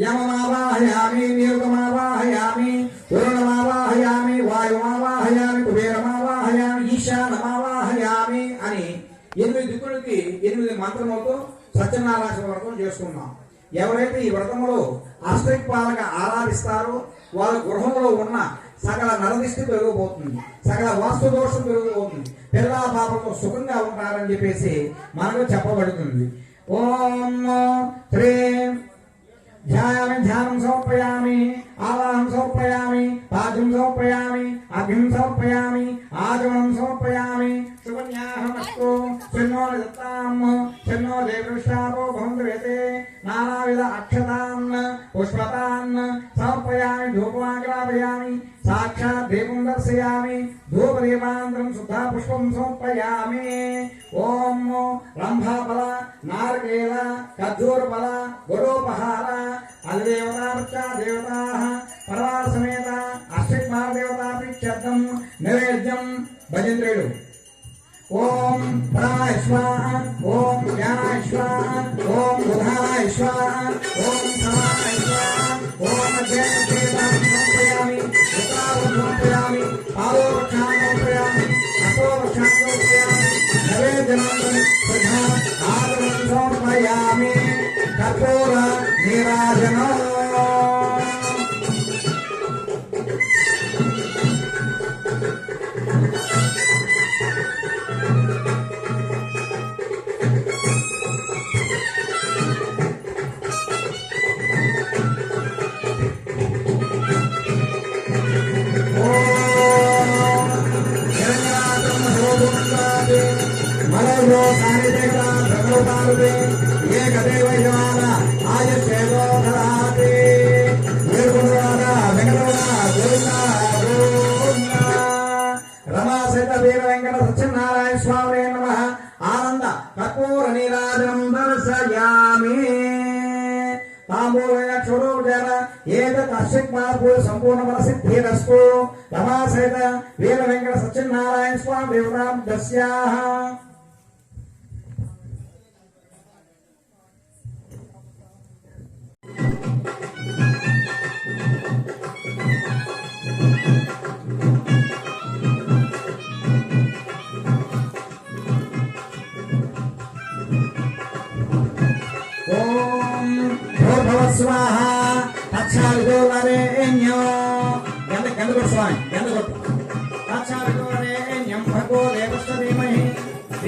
యమమావాహయామి నీరుగమావాహయామి వరుణమావాహయామి వాయుమావాహయామి కుబేరమావాహయామి ఈశానమావాహయామి అని 8 దిక్కులకి 8 మంత్రములతో సత్యనారాయణ వ్రతం చేసుకున్నాం. ఎవరైతే ఈ వ్రతంలో అష్టదిక్పాలక ఆరాధిస్తారో వాళ్ళ గృహంలో ఉన్న సకల నరదిష్టి పెరిగిపోతుంది, సకల వాస్తు దోషం పెరిగిపోతుంది, పిల్లా పాపలతో సుఖంగా ఉంటారని చెప్పేసి మనకు చెప్పబడుతుంది. ఓం శ్రీం ధ్యాయామి ధ్యానం సమర్పయామి ఆవాహం సమర్పయామి పాద్యం సమర్పయామి అగ్నిం సమర్పయామి ఆచమనం సమర్పయామి శుభన్యాహమస్తు శన్నో దత్తాం శన్నో దేవృష్టాపో భవంతువేతే నానావిధ అక్షతాన్ పుష్పతాన్ సమర్పయామి ధూపమాగ్రాపయామి సాక్షాత్ దీపం దర్శయామి ధూపదీపానంతరం శుద్ధ పుష్పం సమర్పయామి. ఓం రంభాఫల నారకేల ఖర్జూరఫల గురోపహార అధిదేవతా దేవతా పరవార సమేత అష్టదిక్పాల దేవతా ప్రీత్యర్థం నైవేద్యం భజంత్రేయుడు. ఓం ప్రాణాయ స్వాహ ఓం జ్ఞానాయ స్వాహ ఓం బుధాయ స్వాహ ఓం సమాయ స్వాహ ఓం సమర్పయామి ఉత్తరావృతం సమర్పయామి పాదోపక్షాం సమర్పయామి హస్తోపక్షాం సమర్పయామి నైవేద్యమంత్రం శ్రద్ధా ఆదరం సమర్పయామి కర్పూర నీరాజనం. మనో సానిదేవత భగవతారుదే ఏకదేవ యమాన ఆయచేదో ధరాతే నిర్గుణవాద వెంకటరమణ గోవింద గోవింద. రమాసహిత వీర వెంకట సత్యనారాయణ స్వామి నమః. ఆనంద కర్పూర నీరాజనం దర్శయామి. తాంబూలయ క్షురోపచార ఏతత్ అష్టదిక్పాలకుల సంపూర్ణ ఫల సిద్ధిరస్తు. రమాసహిత వీర వెంకట సత్యనారాయణ స్వామి దేవతాం దస్యాః.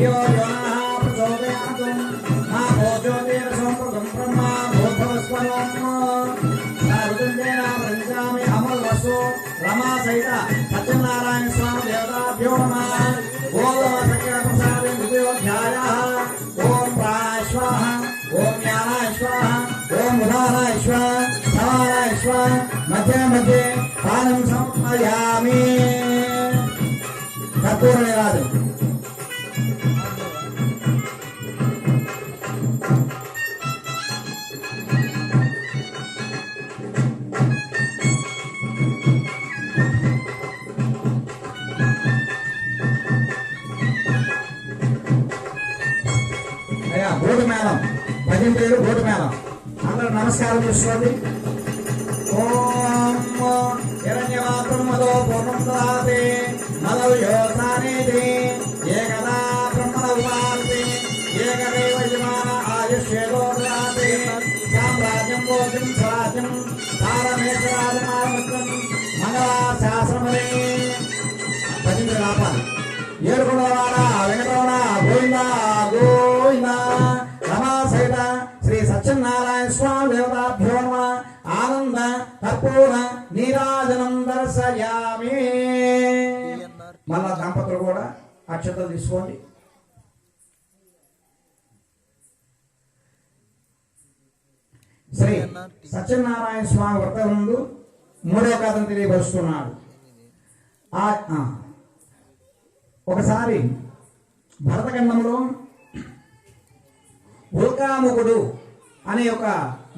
ధియో యో నః ప్రచోదయాతు మా భోజోతిరసం ప్రథం బ్రహ్మ భూర్భువస్వరం సారుదంజేన ప్రజామి అమల్వసు రమా సహిత సత్యనారాయణ స్వామి దేవతాభ్యో నమః ఓం సకలప్రసాదే ద్వితీయోధ్యాయః ఓం ప్రాణాయ స్వాహ ఓం జ్ఞానాయ స్వాహ ఓం ఉదానాయ స్వాహ సమానాయ స్వాహ మధ్య మధ్య పానం సమర్పయామి కర్పూర నిరాజం అయ్యా బోటు మేళం భజన పేరు బోటు మేళం అందరూ నమస్కారం చేసుకోండి ఓం హిరణ్యవాత్రం మదో పూర్ణం దదాతి మదవ్యోసానేతి ఏకదా బ్రహ్మణ ఉపాసి ఏకదేవ యజమాన ఆయుష్యేదో దదాతి సామ్రాజ్యం భోజం స్వరాజ్యం తారమేశ్వరాజమాత్రం మంగళాశాసనమనే భజన రాపాలి ఏడుకొండలవాడ వెంకటరమణ గోవింద గోవింద రమా సహిత శ్రీ సత్యనారాయణ స్వామి దేవతాభ్యో నమః ఆనంద కర్పూర నీరాజనం దర్శయామి. మళ్ళా దంపతులు కూడా అక్షతలు తీసుకోండి. శ్రీ సత్యనారాయణ స్వామి వ్రతం ముందు మూడో కథను తెలియపరుస్తున్నాడు. ఒకసారి భరతఖండంలో ఉల్కాముఖుడు అనే ఒక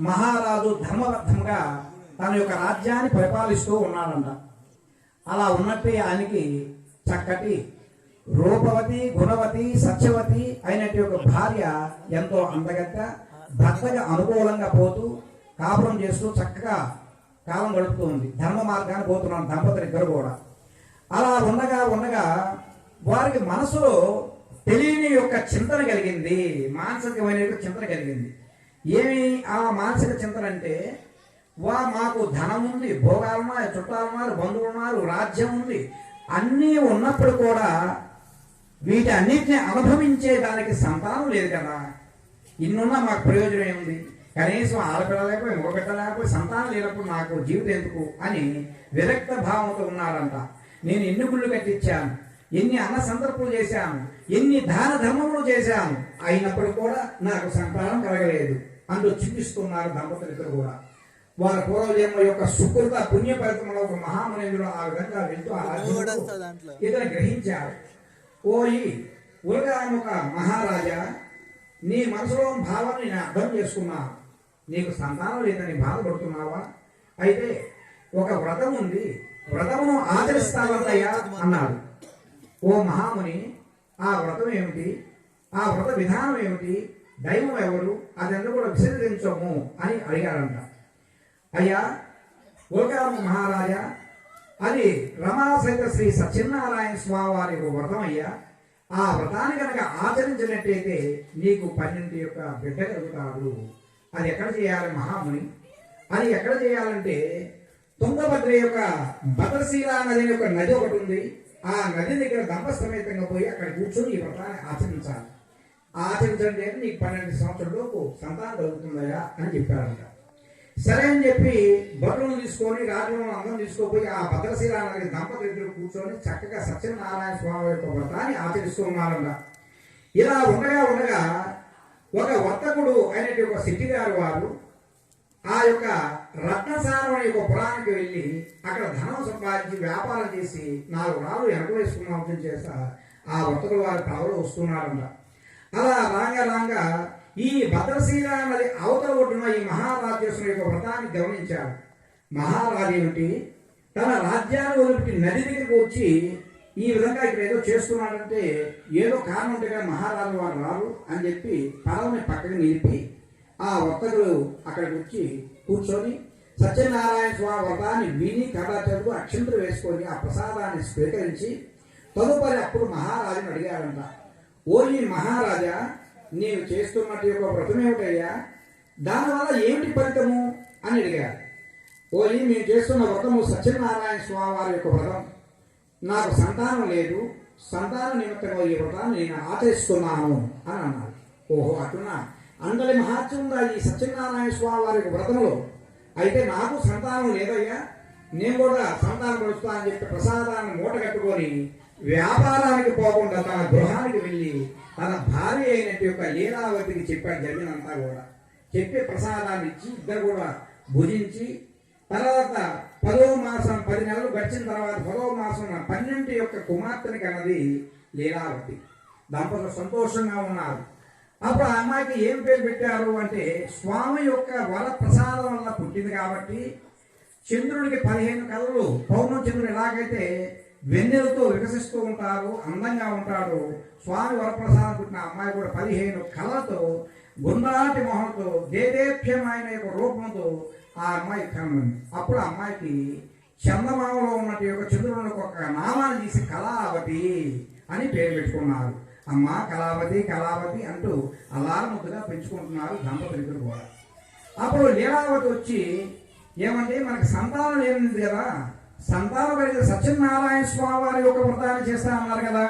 మహారాజు ధర్మబద్ధంగా తన యొక్క రాజ్యాన్ని పరిపాలిస్తూ ఉన్నాడంట. అలా ఉన్నట్టే ఆయనకి చక్కటి రూపవతి గుణవతి సత్యవతి అయినట్టు ఒక భార్య ఎంతో అందగత్త భర్తగా అనుకూలంగా పోతూ కాపురం చేస్తూ చక్కగా కాలం గడుపుతూ ఉంది. ధర్మ మార్గాన్ని పోతున్నాడు దంపతులు ఇద్దరు కూడా. అలా ఉండగా ఉండగా వారికి మనసులో తెలియని యొక్క చింతన కలిగింది, మానసికమైన చింతన కలిగింది. ఏమి ఆ మానసిక చింతన అంటే, మాకు ధనం ఉంది, భోగాలు ఉన్నాయి, చుట్టాలు ఉన్నారు, బంధువులు ఉన్నారు, రాజ్యం ఉంది, అన్నీ ఉన్నప్పుడు కూడా వీటి అన్నిటిని అనుభవించే దానికి సంతానం లేదు కదా. ఇన్నున్నా మాకు ప్రయోజనం ఏముంది, కనీసం ఆడపిల్ల లేకపోయి మగబిడ్డ లేకపోయి సంతానం లేనప్పుడు నాకు జీవితం ఎందుకు అని విరక్త భావంతో ఉన్నారంట. నేను ఎన్ని గుళ్ళు కట్టించాను, ఎన్ని అన్న సంతర్పణలు చేశాను, ఎన్ని దాన ధర్మములు చేశాను, అయినప్పుడు కూడా నాకు సంతానం కలగలేదు అంటూ చింతిస్తున్నారు దంపతులిద్దరు కూడా. వారి పూర్వజన్మ యొక్క సుకృత పుణ్య ఫలితంలో ఒక మహామునేంద్రుడు ఆ విధంగా వెళ్తూ ఆ రాజ్యంలో ఇతను గ్రహించారు. ఓయి ఉలగాముఖ మహారాజా, నీ మనసులో భావాన్ని నేను అర్థం చేసుకున్నాను. నీకు సంతానం లేదని బాధపడుతున్నావా? అయితే ఒక వ్రతం ఉంది, వ్రతమును ఆచరిస్తావన్నయ్యా అన్నాడు. ఓ మహాముని, ఆ వ్రతం ఏమిటి, ఆ వ్రత విధానం ఏమిటి, దైవం ఎవరు, అదంతా కూడా విశదీకరించము అని అడిగాడంట. అయ్యా ఉల్కాము మహారాజా, అది రమాసహిత శ్రీ సత్యనారాయణ స్వామి వారి వ్రతం అయ్యా. ఆ వ్రతాన్ని కనుక ఆచరించినట్టయితే నీకు 12 యొక్క బిడ్డ కలుగుతాడు. అది ఎక్కడ చేయాలి మహాముని? అది ఎక్కడ చేయాలంటే తుంగభద్ర యొక్క భద్రశీల నది యొక్క నది ఒకటి ఉంది. ఆ నది దగ్గర దంపసమేతంగా పోయి అక్కడ కూర్చొని ఈ వ్రతాన్ని ఆచరించాలి. ఆచరించండి నీకు 12 సంవత్సరాలకు సంతానం కలుగుతుందయా అని చెప్పారంట. సరే అని చెప్పి భద్రను తీసుకొని రాజులను అందరం తీసుకుపోయి ఆ భద్రశీల నది దంపతులు కూర్చొని చక్కగా సత్యనారాయణ స్వామి యొక్క వ్రతాన్ని ఆచరిస్తూ ఉన్నారంట. ఇలా ఉండగా ఉండగా ఒక వర్తకుడు అయినటువంటి ఒక సిట్టి గారు వారు ఆ యొక్క రత్నసారం అనే ఒక పురానికి వెళ్ళి అక్కడ ధనం సంపాదించి వ్యాపారం చేసి 4 రాళ్ళు వెనక వేసుకున్న చేస్తా ఆ వర్తకుడు వారి పడవలో వస్తున్నారంట. అలా రాంగా రాంగా ఈ భద్రశీల నది అవతల ఒడ్డున ఈ మహారాజేశ్వరుని యొక్క వ్రతాన్ని గమనించాడు. మహారాజు ఏమిటి తన రాజ్యాన్ని వదిలిపెట్టి నది దగ్గరికి వచ్చి ఈ విధంగా ఇక్కడ ఏదో చేస్తున్నాడంటే ఏదో కారణం ఉంటే కానీ మహారాజు వారు రారు అని చెప్పి పడవని పక్కకి నిలిపి ఆ వర్తకుడు అక్కడికి వచ్చి కూర్చొని సత్యనారాయణ స్వామి వ్రతాన్ని విని కథకు అక్షంతలు వేసుకొని ఆ ప్రసాదాన్ని స్వీకరించి తదుపరి అప్పుడు మహారాజుని అడిగాడంట. ఓ ఈ మహారాజా, నీవు చేస్తున్నట్టు యొక్క వ్రతం ఏమిటయ్యా, దానివల్ల ఏమిటి ఫలితము అని అడిగాడు. ఓ ఈ మేము చేస్తున్న వ్రతము సత్యనారాయణ స్వామి వారి యొక్క వ్రతం. నాకు సంతానం లేదు, సంతాన నిమిత్తంగా ఈ వ్రతాన్ని నేను ఆచరిస్తున్నాను అని అన్నారు. ఓహో అటున్నా అందరి మహాత్యం ఉందా ఈ సత్యనారాయణ స్వామి వారి వ్రతంలో. అయితే నాకు సంతానం లేదయ్యా, నేను కూడా సంతానం పడుస్తా అని చెప్పి ప్రసాదాన్ని మూట కట్టుకొని వ్యాపారానికి పోకుండా తన గృహానికి వెళ్ళి తన భార్య అయినట్టు యొక్క లీలావతికి చెప్పాడు జరిగినంతా కూడా. చెప్పి ప్రసాదాన్ని ఇచ్చి ఇద్దరు కూడా భుజించి తర్వాత 10వ మాసం 10 నెలలు గడిచిన తర్వాత 10వ మాసం 12 యొక్క కుమార్తెని కన్నది లీలావతి. దంపతులు సంతోషంగా ఉన్నారు. అప్పుడు ఆ అమ్మాయికి ఏం పేరు పెట్టారు అంటే స్వామి యొక్క వర ప్రసాదం వల్ల పుట్టింది కాబట్టి చంద్రుడికి 15 కళలు, పౌర్ణం చంద్రుడు ఎలాగైతే వెన్నెలతో వికసిస్తూ ఉంటారు, అందంగా ఉంటాడు, స్వామి వరప్రసాదం పుట్టిన అమ్మాయి కూడా 15 కళలతో గుండ్రాటి మొహంతో దేదేప్యమైన యొక్క రూపంతో ఆ అమ్మాయి కనుంది. అప్పుడు ఆ అమ్మాయికి చందమామలో ఉన్నట్టు యొక్క చంద్రునికి ఒక నామాన్ని తీసి కళావతి అని పేరు పెట్టుకున్నారు. అమ్మ కళావతి కళావతి అంటూ అలారముద్దుగా పెంచుకుంటున్నారు దంపతులిద్దరు కూడా. అప్పుడు లీలావతి వచ్చి ఏమంటే మనకు సంతానం లేనిది కదా, సంతానం కలిగిన సత్యనారాయణ స్వామి వారి యొక్క వ్రతాన్ని చేస్తా అన్నారు కదా,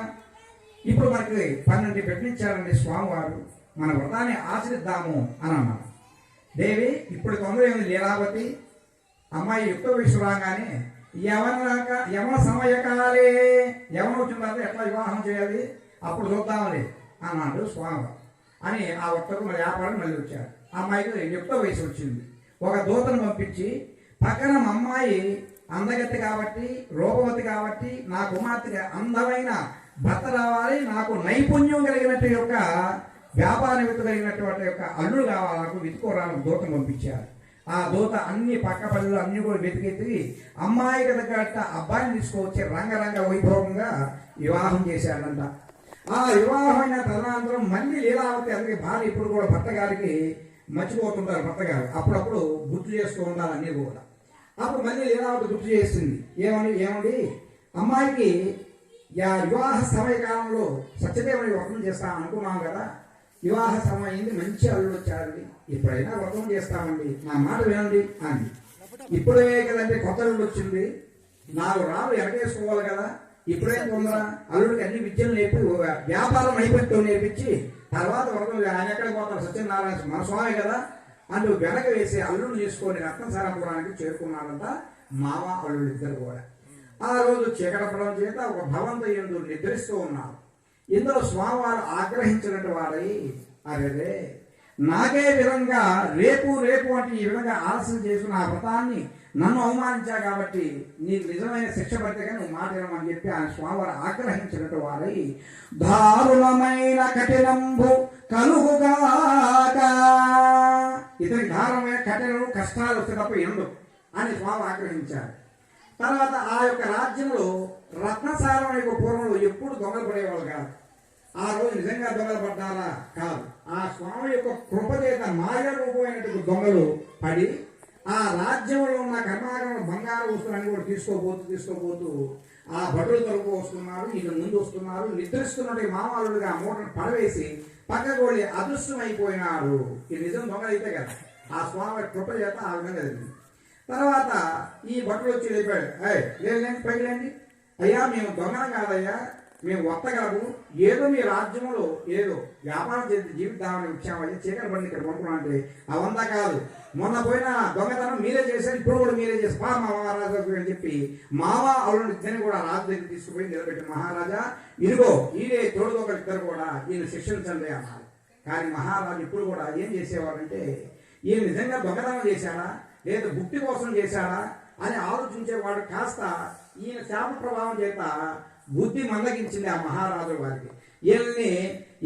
ఇప్పుడు మనకి 12 పెట్టించారండి స్వామివారు, మన వ్రతాన్ని ఆచరిద్దాము అని అన్నారు. దేవి ఇప్పుడు తొందర ఏమిటి లీలావతి, అమ్మాయి యుక్త వయసు రాగానే యవన సమయకాలే, యవన వచ్చిన తర్వాత ఎట్లా వివాహం చేయాలి అప్పుడు చూద్దామని అన్నాడు స్వామి అని ఆ ఒక్కరు మరి వ్యాపారం మళ్ళీ వచ్చారు. ఆ అమ్మాయికి యుక్త వయసు వచ్చింది. ఒక దూతను పంపించి పక్కన మా అమ్మాయి అందగత్తి కాబట్టి రూపవతి కాబట్టి నా కుమార్తెకి అందమైన భర్త రావాలి, నాకు నైపుణ్యం కలిగినట్టు యొక్క వ్యాపార నిమిత్తం కలిగినటువంటి యొక్క అల్లుడు కావాలి, నాకు వెతుకోరానికి దూతను పంపించారు. ఆ దూత అన్ని పక్క పల్లెలు అన్ని కూడా వెతికెత్తి అమ్మాయికి తగ్గట్ట అబ్బాయిని తీసుకువచ్చి రంగరంగ వైభవంగా వివాహం చేశాడంట. ఆ వివాహమైన తదనంతరం మళ్ళీ లీలావతి అందుకే భార్య ఇప్పుడు కూడా భర్త గారికి మర్చిపోతుంటారు. భర్త గారు అప్పుడప్పుడు గుర్తు చేస్తూ ఉండాలి అన్నీ కూడా. అప్పుడు మళ్ళీ లీలావతి గుర్తు చేసింది, ఏమండి అమ్మాయికి వివాహ సమయకాలంలో సత్యదేవుని వ్రతం చేస్తాను అనుకున్నాం కదా, వివాహ సమయం అయింది, మంచి అల్లుడు వచ్చారండి, ఇప్పుడైనా వ్రతం చేస్తామండి, నా మాట వినండి అంది. ఇప్పుడే కదంటే కొత్త అల్లుడు వచ్చింది, 4 రాళ్ళు ఎనకేసుకోవాలి కదా, ఇప్పుడే తొందర, అల్లుడికి అన్ని విద్యలు నేర్పి వ్యాపారం అయిపోతూ నేర్పించి తర్వాత వ్రతం ఆయన ఎక్కడికి పోతారు సత్యనారాయణ మన స్వామి కదా అంటూ వెనక వేసి అల్లుడు తీసుకొని రత్నసారపురానికి చేరుకున్నారంట మావ అల్లుడు ఇద్దరు కూడా. ఆ రోజు చీకటపడం చేత ఒక భవంత యందు నిద్రిస్తూ ఉన్నారు. ఇందులో స్వామివారు ఆగ్రహించినట్టు వారై అరే నాకే విధంగా రేపు అంటే ఈ విధంగా ఆలస్యం చేసుకున్న ఆ వ్రతాన్ని నన్ను అవమానించా కాబట్టి నీకు నిజమైన శిక్ష పడితే కానీ నువ్వు మాట వినమని చెప్పి ఆయన స్వామివారు ఆగ్రహించినట్టు వారై దారుణమైన కఠినంబు కలుగుగాక, ఇతని దారుణమైన కఠినము కష్టాలు వచ్చేటప్పుడు ఎందు అని స్వామి ఆగ్రహించారు. తర్వాత ఆ యొక్క రాజ్యంలో రత్నసారం యొక్క పూర్వంలో ఎప్పుడు దొంగలు పడేవాళ్ళు కాదు. ఆ రోజు నిజంగా దొంగలు పడ్డారా కాదు, ఆ స్వామి యొక్క కృపచేత మాయ రూపమైనటువంటి దొంగలు పడి ఆ రాజ్యంలో ఉన్న కర్మాగారం బంగారు వస్తువులన్నీ కూడా తీసుకోబోతూ ఆ భటులు తరపు వస్తున్నారు, ఈయన ముందు వస్తున్నారు, నిద్రిస్తున్నట్టు మామూలుగా మూటను పడవేసి పక్కకు వెళ్ళి అదృష్టమైపోయినారు. ఇది నిజం దొంగలు అయితే కదా, ఆ స్వామి కృప చేత ఆ విధంగా జరిగింది. తర్వాత ఈ భటులు వచ్చి చెప్పాడు, లేదండి పైకిలేండి అయ్యా, మేము దొంగలం కాదయ్యా, మేము వర్తగలము, ఏదో మీ రాజ్యంలో ఏదో వ్యాపారం చేసి జీవితామని వచ్చామయ్యా, చీకటి బండి ఇక్కడ పంపుకున్నా అంటే అవంతా కాదు, మొన్న పోయిన దొంగతనం మీరే చేశారు, ఇప్పుడు కూడా మీరే చేసి మా మహారాజా అని చెప్పి మావా అల్లుడు ఇద్దరిని కూడా రాజు దగ్గర తీసుకుపోయి నిలబెట్టి మహారాజా ఇదిగో ఈడే తోడు దొంగలు ఇద్దరు కూడా ఈయన శిక్షించండి అన్నారు. కానీ మహారాజు ఇప్పుడు కూడా ఏం చేసేవాడంటే ఈయన నిజంగా దొంగతనం చేశాడా లేదా భుక్తి కోసం చేశాడా అని ఆలోచించేవాడు. కాస్త ఈయన శాప ప్రభావం చేత బుద్ధి మందగించింది ఆ మహారాజు వారికి. వీళ్ళని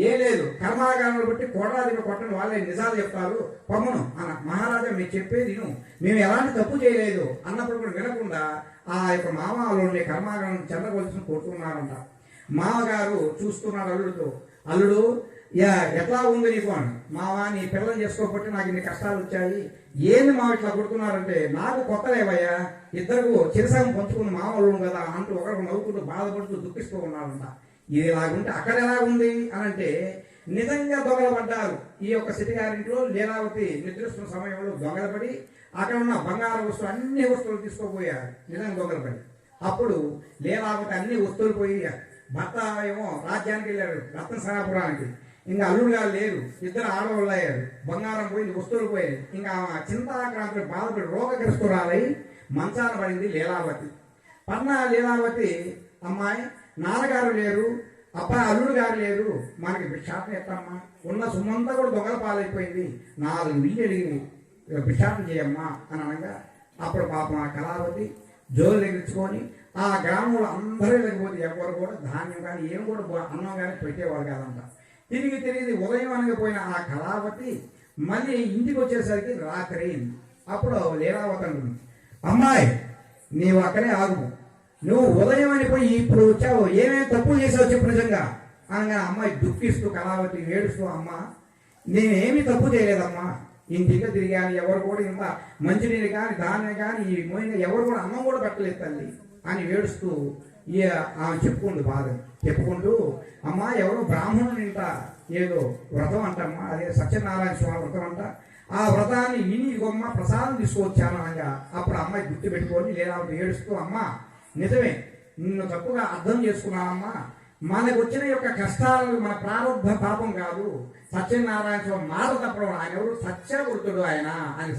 ఏ లేదు కర్మాగారంలో బట్టి కోటాదిగా కొట్టని వాళ్ళే నిజాలు చెప్తారు పమ్మును అన్న మహారాజా మీరు చెప్పేది మేము ఎలాంటి తప్పు చేయలేదు అన్నప్పుడు కూడా వినకుండా ఆ యొక్క మామలోని కర్మాగారం చెందవలసిన కొట్టుకున్నారంట. మామగారు చూస్తున్నాడు అల్లుడితో, అల్లుడు ఎట్లా ఉంది నీకు అని. మావా నీ పిల్లలు చేసుకోకపోతే నాకు ఇన్ని కష్టాలు వచ్చాయి, ఏంది మావ ఇట్లా కొడుతున్నారంటే నాకు కొత్తలేవయ్యా, ఇద్దరు చిరసగం పంచుకున్న మామూలు కదా అంటూ ఒకరికి నవ్వుకుంటూ బాధపడుతూ దుఃఖిస్తూ ఉన్నారంట. ఇది ఇలాగుంటే అక్కడ ఎలా ఉంది అని అంటే నిజంగా దొంగలు పడ్డారు. ఈ యొక్క సిటిగారింట్లో లీలావతి నిద్రిస్తున్న సమయంలో దొంగలు పడి అక్కడ ఉన్న బంగారు వస్తువులు అన్ని వస్తువులు తీసుకోపోయారు నిజంగా దొంగలు పడి. అప్పుడు లీలావతి అన్ని వస్తువులు పోయి భర్త ఏమో రాజ్యానికి వెళ్ళాడు రత్నసాపురానికి, ఇంకా అల్లుడు గారు లేరు, ఇద్దరు ఆడవాళ్ళు అయ్యారు, బంగారం పోయింది, వస్తువులు పోయాయి. ఇంకా చింతాక్రాంతులు బాధపడి రోగగ్రస్తురాలై మంచాన పడింది లీలావతి. పన్న లీలావతి, అమ్మాయి నాన్నగారు లేరు, అబ్బాయి అల్లుడు గారు లేరు, మనకి భిక్షాటన ఎత్తమ్మా, ఉన్న సుమంతా కూడా దొంగల పాలైపోయింది, 4 ఇల్లు అడిగి భిక్షాటన చేయమ్మా అని అనగా అప్పుడు పాపం ఆ కళావతి జోలు ఎగిరించుకొని ఆ గ్రామంలో అందరూ లేకపోతే ఎవరు కూడా ధాన్యం కానీ ఏం కూడా అన్నం కానీ పెట్టేవారు కాదంట. తిరిగి ఉదయం అనకపోయిన ఆ కళావతి మళ్ళీ ఇంటికి వచ్చేసరికి రాత్రి అయింది. అప్పుడు లీలావతి అంటుంది, అమ్మాయి నీవు అక్కడే ఆగు, నువ్వు ఉదయం అనిపోయి ఇప్పుడు వచ్చావు, ఏమేమి తప్పులు చేసావు చెప్పు నిజంగా అనగా అమ్మాయి దుఃఖిస్తూ కళావతి ఏడుస్తూ, అమ్మ నేనేమి తప్పు చేయలేదమ్మా, ఇంటికి తిరిగాను, ఎవరు కూడా ఇంత మంచినీళ్ళు కానీ ధాన్యం కానీ ఈ మోయిన ఎవరు కూడా అన్నం కూడా పెట్టలేదు తల్లి అని ఏడుస్తూ ఆమె చెప్పుకుంటూ అమ్మ ఎవరో బ్రాహ్మణుని ఇంట ఏదో వ్రతం అంటమ్మా, అదే సత్యనారాయణ స్వామి వ్రతం అంట, ఆ వ్రతాన్ని విని గొమ్మ ప్రసాదం తీసుకొచ్చాను అనగా అప్పుడు అమ్మాయి గుర్తు పెట్టుకొని లేదా ఏడుస్తూ, అమ్మ నిజమే నిన్ను తప్పుగా అర్థం చేసుకున్నానమ్మా, మనకు వచ్చిన యొక్క కష్టాలు మన ప్రారంభ పాపం కాదు, సత్యనారాయణ స్వామి మాట తప్పడం, ఆయన ఎవరు సత్యవృతుడు, ఆయన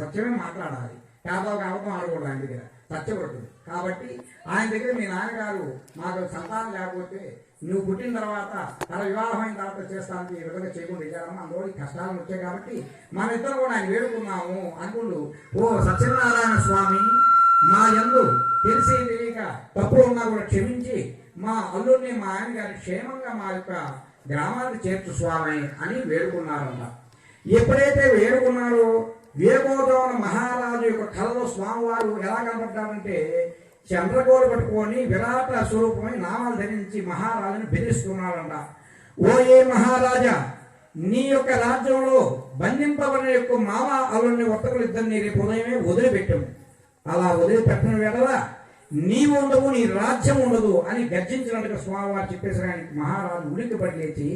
సత్యమే మాట్లాడాలి, కావడం ఆడకూడదు ఆయన దగ్గర, సత్యవృతుడు కాబట్టి ఆయన దగ్గర మీ నాన్నగారు మాకు సంతానం లేకపోతే నువ్వు పుట్టిన తర్వాత తన వివాహం అయిన తర్వాత చేస్తానికి ఈ విధంగా చేయకుండా ఇచ్చారమ్మా, అందులో కష్టాలు వచ్చాయి కాబట్టి మన ఇద్దరు కూడా ఆయన వేడుకున్నాము అనుకుంటూ, ఓ సత్యనారాయణ స్వామి మా యందు తెలిసి తెలియక తప్పులు ఉన్నా కూడా క్షమించి మా అల్లుడిని మా ఆయన గారి క్షేమంగా మా యొక్క గ్రామానికి చేర్చు స్వామి అని వేడుకున్నారంట. ఎప్పుడైతే వేడుకున్నారో వేగోదవన మహారాజు యొక్క కళలో స్వామివారు ఎలా కనపడ్డారంటే చంద్రకోలు పట్టుకొని విరాట స్వరూపమై నామాలు ధరించి మహారాజుని బెదిరిస్తున్నాడంట. ఓ ఏ మహారాజా, నీ యొక్క రాజ్యంలో బంధింపబడిన యొక్క మామ అల్లుడిని వర్తకులు ఇద్దరిని రేపు ఉదయమే వదిలిపెట్టాము, అలా వదిలిపెట్టిన వేళ నీవు ఉండవు, నీ రాజ్యం ఉండదు అని గర్జించినట్టుగా స్వామివారు చెప్పేసరికి మహారాజు ఉలిక్కిపడి లేచి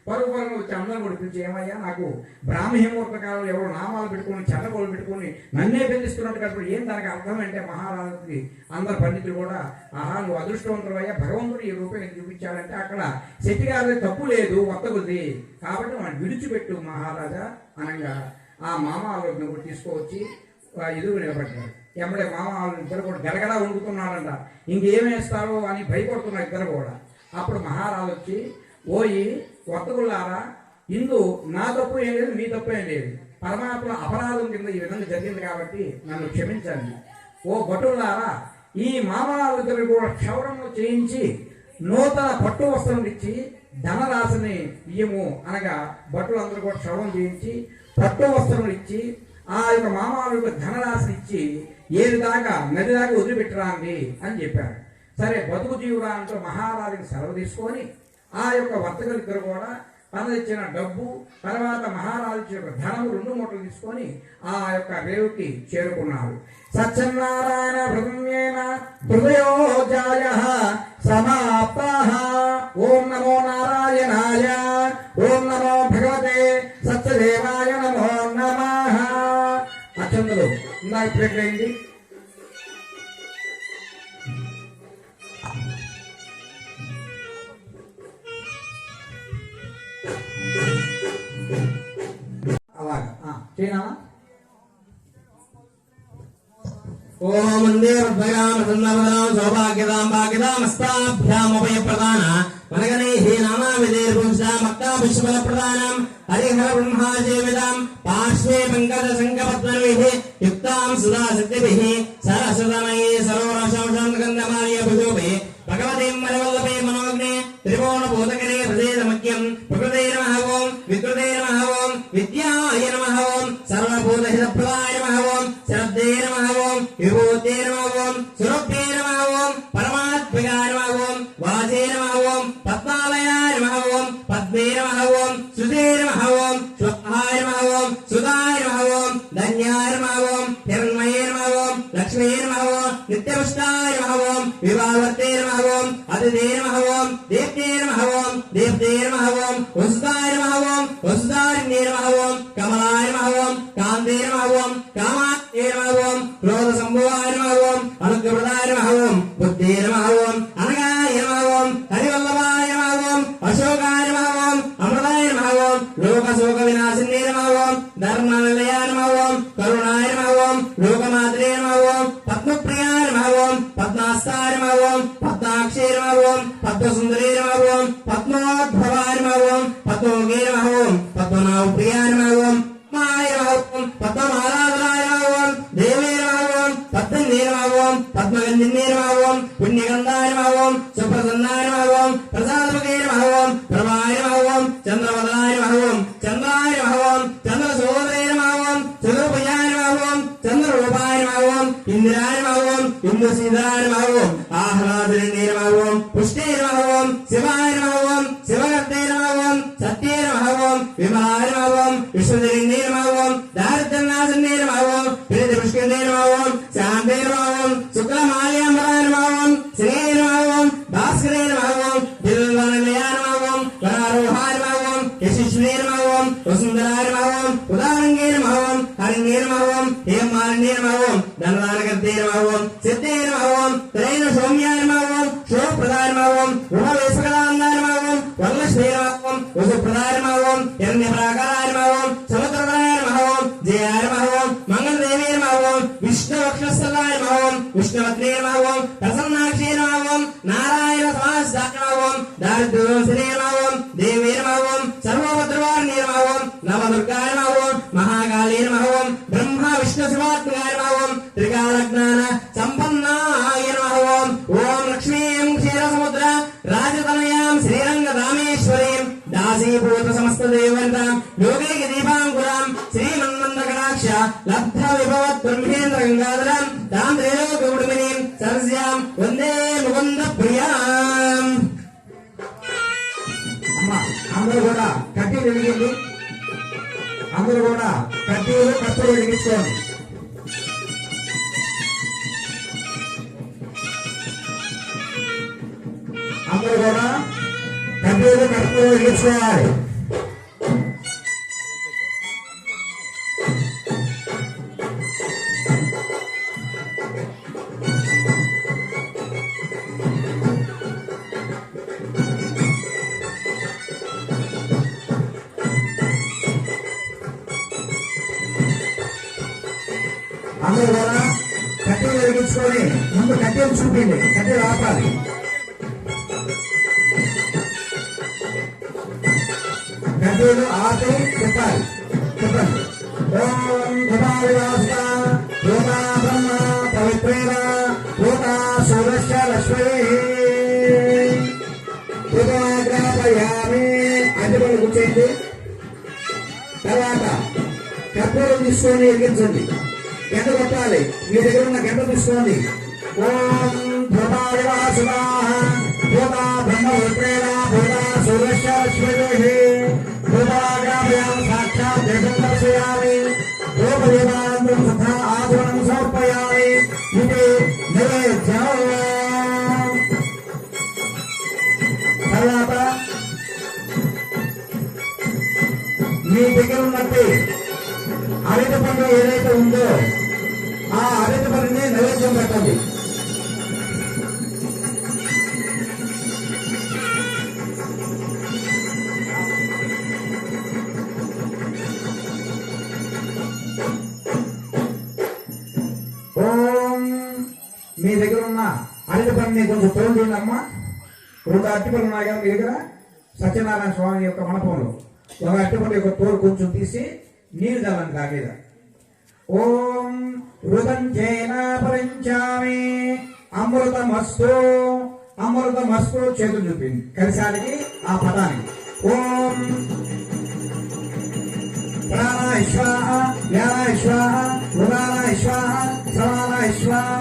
పరుగు వచ్చి అందరూ కూడా పిలిచి, ఏమయ్యా నాకు బ్రాహ్మీముహూర్త కాలంలో ఎవరు నామాలు పెట్టుకుని చంద్రకోలు పెట్టుకుని నన్నే బెదిరిస్తున్నట్టు కాబట్టి ఏం దానికి అర్థం అంటే మహారాజుకి అందరు పండితులు కూడా, ఆహా నువ్వు అదృష్టవంతుడు అయ్యా, భగవంతుడు ఈ రూపాయి చూపించాడంటే అక్కడ శెట్టి గారి తప్పు లేదు వర్తకుది కాబట్టి మనం విడిచిపెట్టు మహారాజా అనగా ఆ మామాలను కూడా తీసుకువచ్చి ఎదురు నిలబడ్డారు. ఎమ్మడే మామాలు ఇద్దరు కూడా గడగడా వండుతున్నాడంట, ఇంకేమేస్తారో అని భయపడుతున్నారు ఇద్దరు కూడా. అప్పుడు మహారాజు వచ్చి, ఓయి వర్తకులారా, ఇందు నా తప్పు ఏం లేదు, మీ తప్పు ఏం లేదు, పరమాత్మ అపరాధం కింద ఈ విధంగా జరిగింది కాబట్టి నన్ను క్షమించండి. ఓ భటులారా, ఈ మామాలిద్దరు కూడా క్షౌరము చేయించి నూతన పట్టు వస్త్రం ఇచ్చి ధనరాశిని ఇయ్యము అనగా భటులందరూ కూడా క్షౌరం చేయించి పట్టు వస్త్రం ఇచ్చి ఆ యొక్క మామాల యొక్క ధనరాశిని ఇచ్చి ఏది దాకా నది దాకా వదిలిపెట్టరాండి అని చెప్పారు. సరే బతుకు జీవురా అంటూ మహారాజుకి సెలవు తీసుకొని ఆ యొక్క వర్తకులిద్దరు కూడా తనదిచ్చిన డబ్బు తర్వాత మహారాజు యొక్క ధనము 2 మూటలు తీసుకొని ఆ యొక్క రేవుకి చేరుకున్నారు. సత్యనారాయణ హృదయేన హృదయోజాయ సమాప్తాః. ఓం నమో నారాయణాయ, ఓం నమో భగవతే సత్యదేవాయ నమో నమః. అక్షంతలు ఇందాక ప్లేట్లైంది. అలాగా చేయనా? ఓం వందే ఉద్భయామ సన్నవదాం సౌభాగ్యదాం భాగ్యదామస్తాభ్యామభయ ప్రదాన మనగణైః నామావిధేర్పుంసామక్తా పుష్పల ప్రదానం హరిహర బ్రహ్మాజేవిదాం పార్శ్వే పంకజ సంకపద్మనైః యుక్తాం సుధా సిద్ధిభిః సరస్వతమయీ సరోరసంగంధమాల్య భుజోభిః భగవతీం మలవల్లభే మనోగ్నే త్రిభువన భూతకరే ప్రదేశమఖ్యం ప్రకృతే నమః ఓం వికృతే నమః ఓం విద్యాయ నమః ఓం సర్వభూతహితప్రదాయ నమః ఓం శ్రద్ధే నమః ఓం విభూతే నమః ఓం సురభ్యే నమః ఓం పరమాత్మకాయ నమః ఓం వాచే నమః ఓం పద్మాలయాయ నమః ఓం పద్మే నమః ఓం సుధే నమః ఓం స్వహాయ నమః ఓం సుధాయ నమః ఓం ధన్యాయ నమః ఓం హిరణ్మయే నమః ఓం లక్ష్మీ నమః ఓం నిత్యపుష్టాయ నమః ఓం విభావర్తే నమః ఓం అతిథే నమః ఓం దేవ్తే నమః ఓం దేవ్తే నమః ఓం అశోకాయ నమః ఓం అమృతాయ నమః ఓం లోకశోక వినాశినే నమః ఓం ధర్మనిలయాయ నమః ఓం కరుణాయ నమః ఓం లోకమాత్రే నమః ఓం పద్మప్రియాయ నమః ఓం పద్మాస్తాయ నమః ఓం పద్మాక్షే నమః ఓం పద్మసుందరే నమః ఓం పద్మోద్భవాయ నమః ఓం పద్మోగే నమః ఓం పద్మనాభప్రియాయ నమః ఓం మాయ నమః ఓం పద్మమారాధనాయ నమః ఓం దేవే నమః ఓం పద్మనే నమః ఓం పద్మగంధినే నమః ఓం పుణ్యగంధాయ నమః ఓం సుప్రసన్నాయ నమః ఓం ప్రసాదముఖే నమః ఓం ప్రభాయ నమః ఓం చంద్రవదనాయ నమః ఓం చంద్రాయ నమః ఓం చంద్రసోదరే నమః ఓం చంద్రభుజాయ నమః ఓం చంద్రరూపాయ నమః ఓం ఇంద్రాయ నమః ఓం ఇంద్రసీధరాయ నమః ఓం ఆహ్లాదనే నమః ఓం పుష్టే నమః ఓం శివాయ నమః ఓం శివగర్తే నమః ఓం సత్యే నమః ఓం విమలాయ నమః ఓం విశ్వదరిణే నమః ఓం దారిద్ర్యనాశనే నమః ఓం ప్రీతి పుష్కరే నమః ఓం శాంతే నమః ఓం శుక్లమాల్యాంబరాయ నమః ఓం శ్రీ నమః ఓం భాస్కరే నమః ఓం దిల్వనలయాయ నమః ఓం వరారోహాయ నమః ఓం యశస్వినే నమః ఓం వసుంధరాయ నమః ఓం ఉదారంగే నమః ఓం హరిణ్యే నమః ఓం హేమారణ్యే నమః ఓం ధనదానకర్తే నమః ఓం సిద్ధే నమః ఓం త్రైన సౌమ్యాయ నమః ఓం శోభప్రదాయ నమః ఓం ఉభవేశకదానందాయ నమః ఓం వరలక్ష్మీ నమః ఓం వసుప్రదాయ నమః ఓం హిరణ్యప్రాకారాయ నమః ఓం సముద్రప్రదాయ నమః ఓం జయాయ నమః ఓం మంగళదేవే నమః ఓం విష్ణువక్షస్థలాయ నమః ఓం విష్ణువత్రే నమః ఓం ప్రసన్నాక్షే నమః ఓం నారాయణ సమాస్తాయ నమః ఓం దారిద్ర్యదోషినే నమః ఓం దేవే నమః ఓం సర్వభద్రవాణ్యే నమః ఓం నవదుర్గాయ నమః ఓం మహాకాళే నమః ఓం బ్రహ్మ విష్ణు శివాత్మకాయ నమః ఓం త్రికాలజ్ఞాన సంపన్నాయ నమః ఓం ఓం లక్ష్మీం క్షీరసముద్ర రాజతనయాం శ్రీరంగధామేశ్వరీం దాసీభూత సమస్త దేవంతాం యోగైక దీపాంకురాం శ్రీమన్మందకటాక్ష లబ్ధ విభవత్ బ్రహ్మేంద్ర గంగాధరాం తాం త్రైలోక ఉడుమినీం సరస్యాం వందే ముకుంద ప్రియాం. అమ్మ అందరూ కూడా కడ్డీలు వెలిగింది, అందరూ కూడా కడ్డీలు కత్తులు వెలిగించుకోండి. అందరూ కూడా కడ్డీలు కత్తులు వెలిగించుకోవాలి. అందరూ కూడా కట్టెలు వెలిగించుకొని ముందు కట్టెలు చూపిండి, కట్టెలు ఆపాలి. కట్టెలు ఆపి చెప్పాలి, చెప్పండి. ఓం ధృతావిలాస భూతా బ్రహ్మ పవిత్రేణ భూతా సూరస్య లక్ష్మీ హృదయాగ్రాపయామి అడ్డుపడి కూర్చోండి. తర్వాత కర్పూరం తీసుకొని వెలిగించండి, గంట కొట్టాలి. మీ దగ్గర ఉన్న గంట తీసుకోండి. ఓం ధృతావిలాసా భూతా బ్రహ్మ పవిత్రేణ భూతా సూరస్య లక్ష్మీ భూతాగ్రాపయామి సాక్షాత్ దేశం దర్శయామి రూపదేవానందం సదా ఆచరణం సమర్పయామి. ఇది నైవేద్యం. తర్వాత మీ దగ్గర ఉన్నట్టు అరటి పండు ఏదైతే ఉందో ఆ అరటి పండుని నైవేద్యం పెట్టండి. ఓం మీ దగ్గర ఉన్న అరటి పండుని కొంచెం తోడు అమ్మా. 2 అరటిపళ్ళు ఉన్నాయి కదా మీ దగ్గర సత్యనారాయణ స్వామి యొక్క మండపంలో. ఒక అరటిపండు యొక్క తోడు కొంచెం తీసి నీరు చల్లండి దాని మీద. ఓం రుదంచేన పరించామి అమృతమస్తు అమృతమస్తు చేతులు చూపింది కలిసానికి ఆ పదానికి. ఓం ప్రాణాయ స్వాహ వ్యానాయ స్వాహ ఉదానాయ స్వాహ సమానాయ స్వాహ.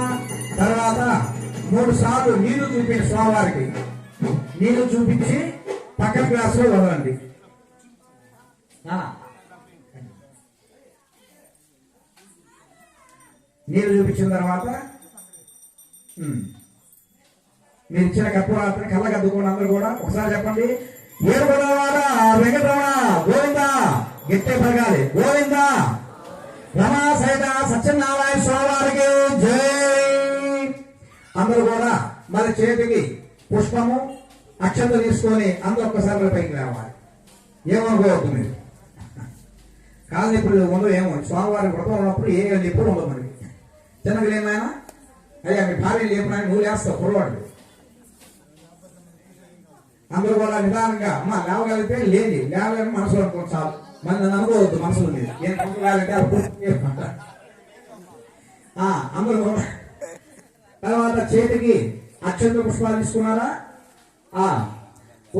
తర్వాత 3 సార్లు నీళ్లు చూపించి స్వామివారికి నీళ్లు చూపించి పక్కన గ్లాసులో వదలండి. నీళ్లు చూపించిన తర్వాత మీరు ఇచ్చిన కర్పూరాత్రి కళ్ళకి అద్దుకోండి. అందరూ కూడా ఒకసారి చెప్పండి. ఏడుగోడవాడ వెంకటరమణ గోవింద. గట్టే పలకాలి గోవింద. రమా సహిత సత్యనారాయణ స్వామివారికి జై. అందరూ కూడా మరి చేతికి పుష్పము అక్షత తీసుకొని అందరూ ఒక్కసారి పైకి రావాలి. ఏమనుకోవద్దు మీరు. కాదు ఇప్పుడు ఉండవు ఏమో స్వామివారి వ్రతం ఉన్నప్పుడు ఏ ఎప్పుడు ఉండదు మనకి. చిన్నగా ఏమైనా అయ్యా మీ భార్య లేపునా నువ్వు లేస్తావు కుర్రవాడు. అందరూ కూడా నిదానంగా అమ్మ లేవగలిగితే లేని లేవలేని మనసులో అనుకో చాలు. మన నన్ను అనుకోవద్దు మనసులో లేదు. ఏం అనుకోవాలంటే అందరూ తర్వాత చేతికి అక్షంత పుష్పాలు తీసుకున్నారా?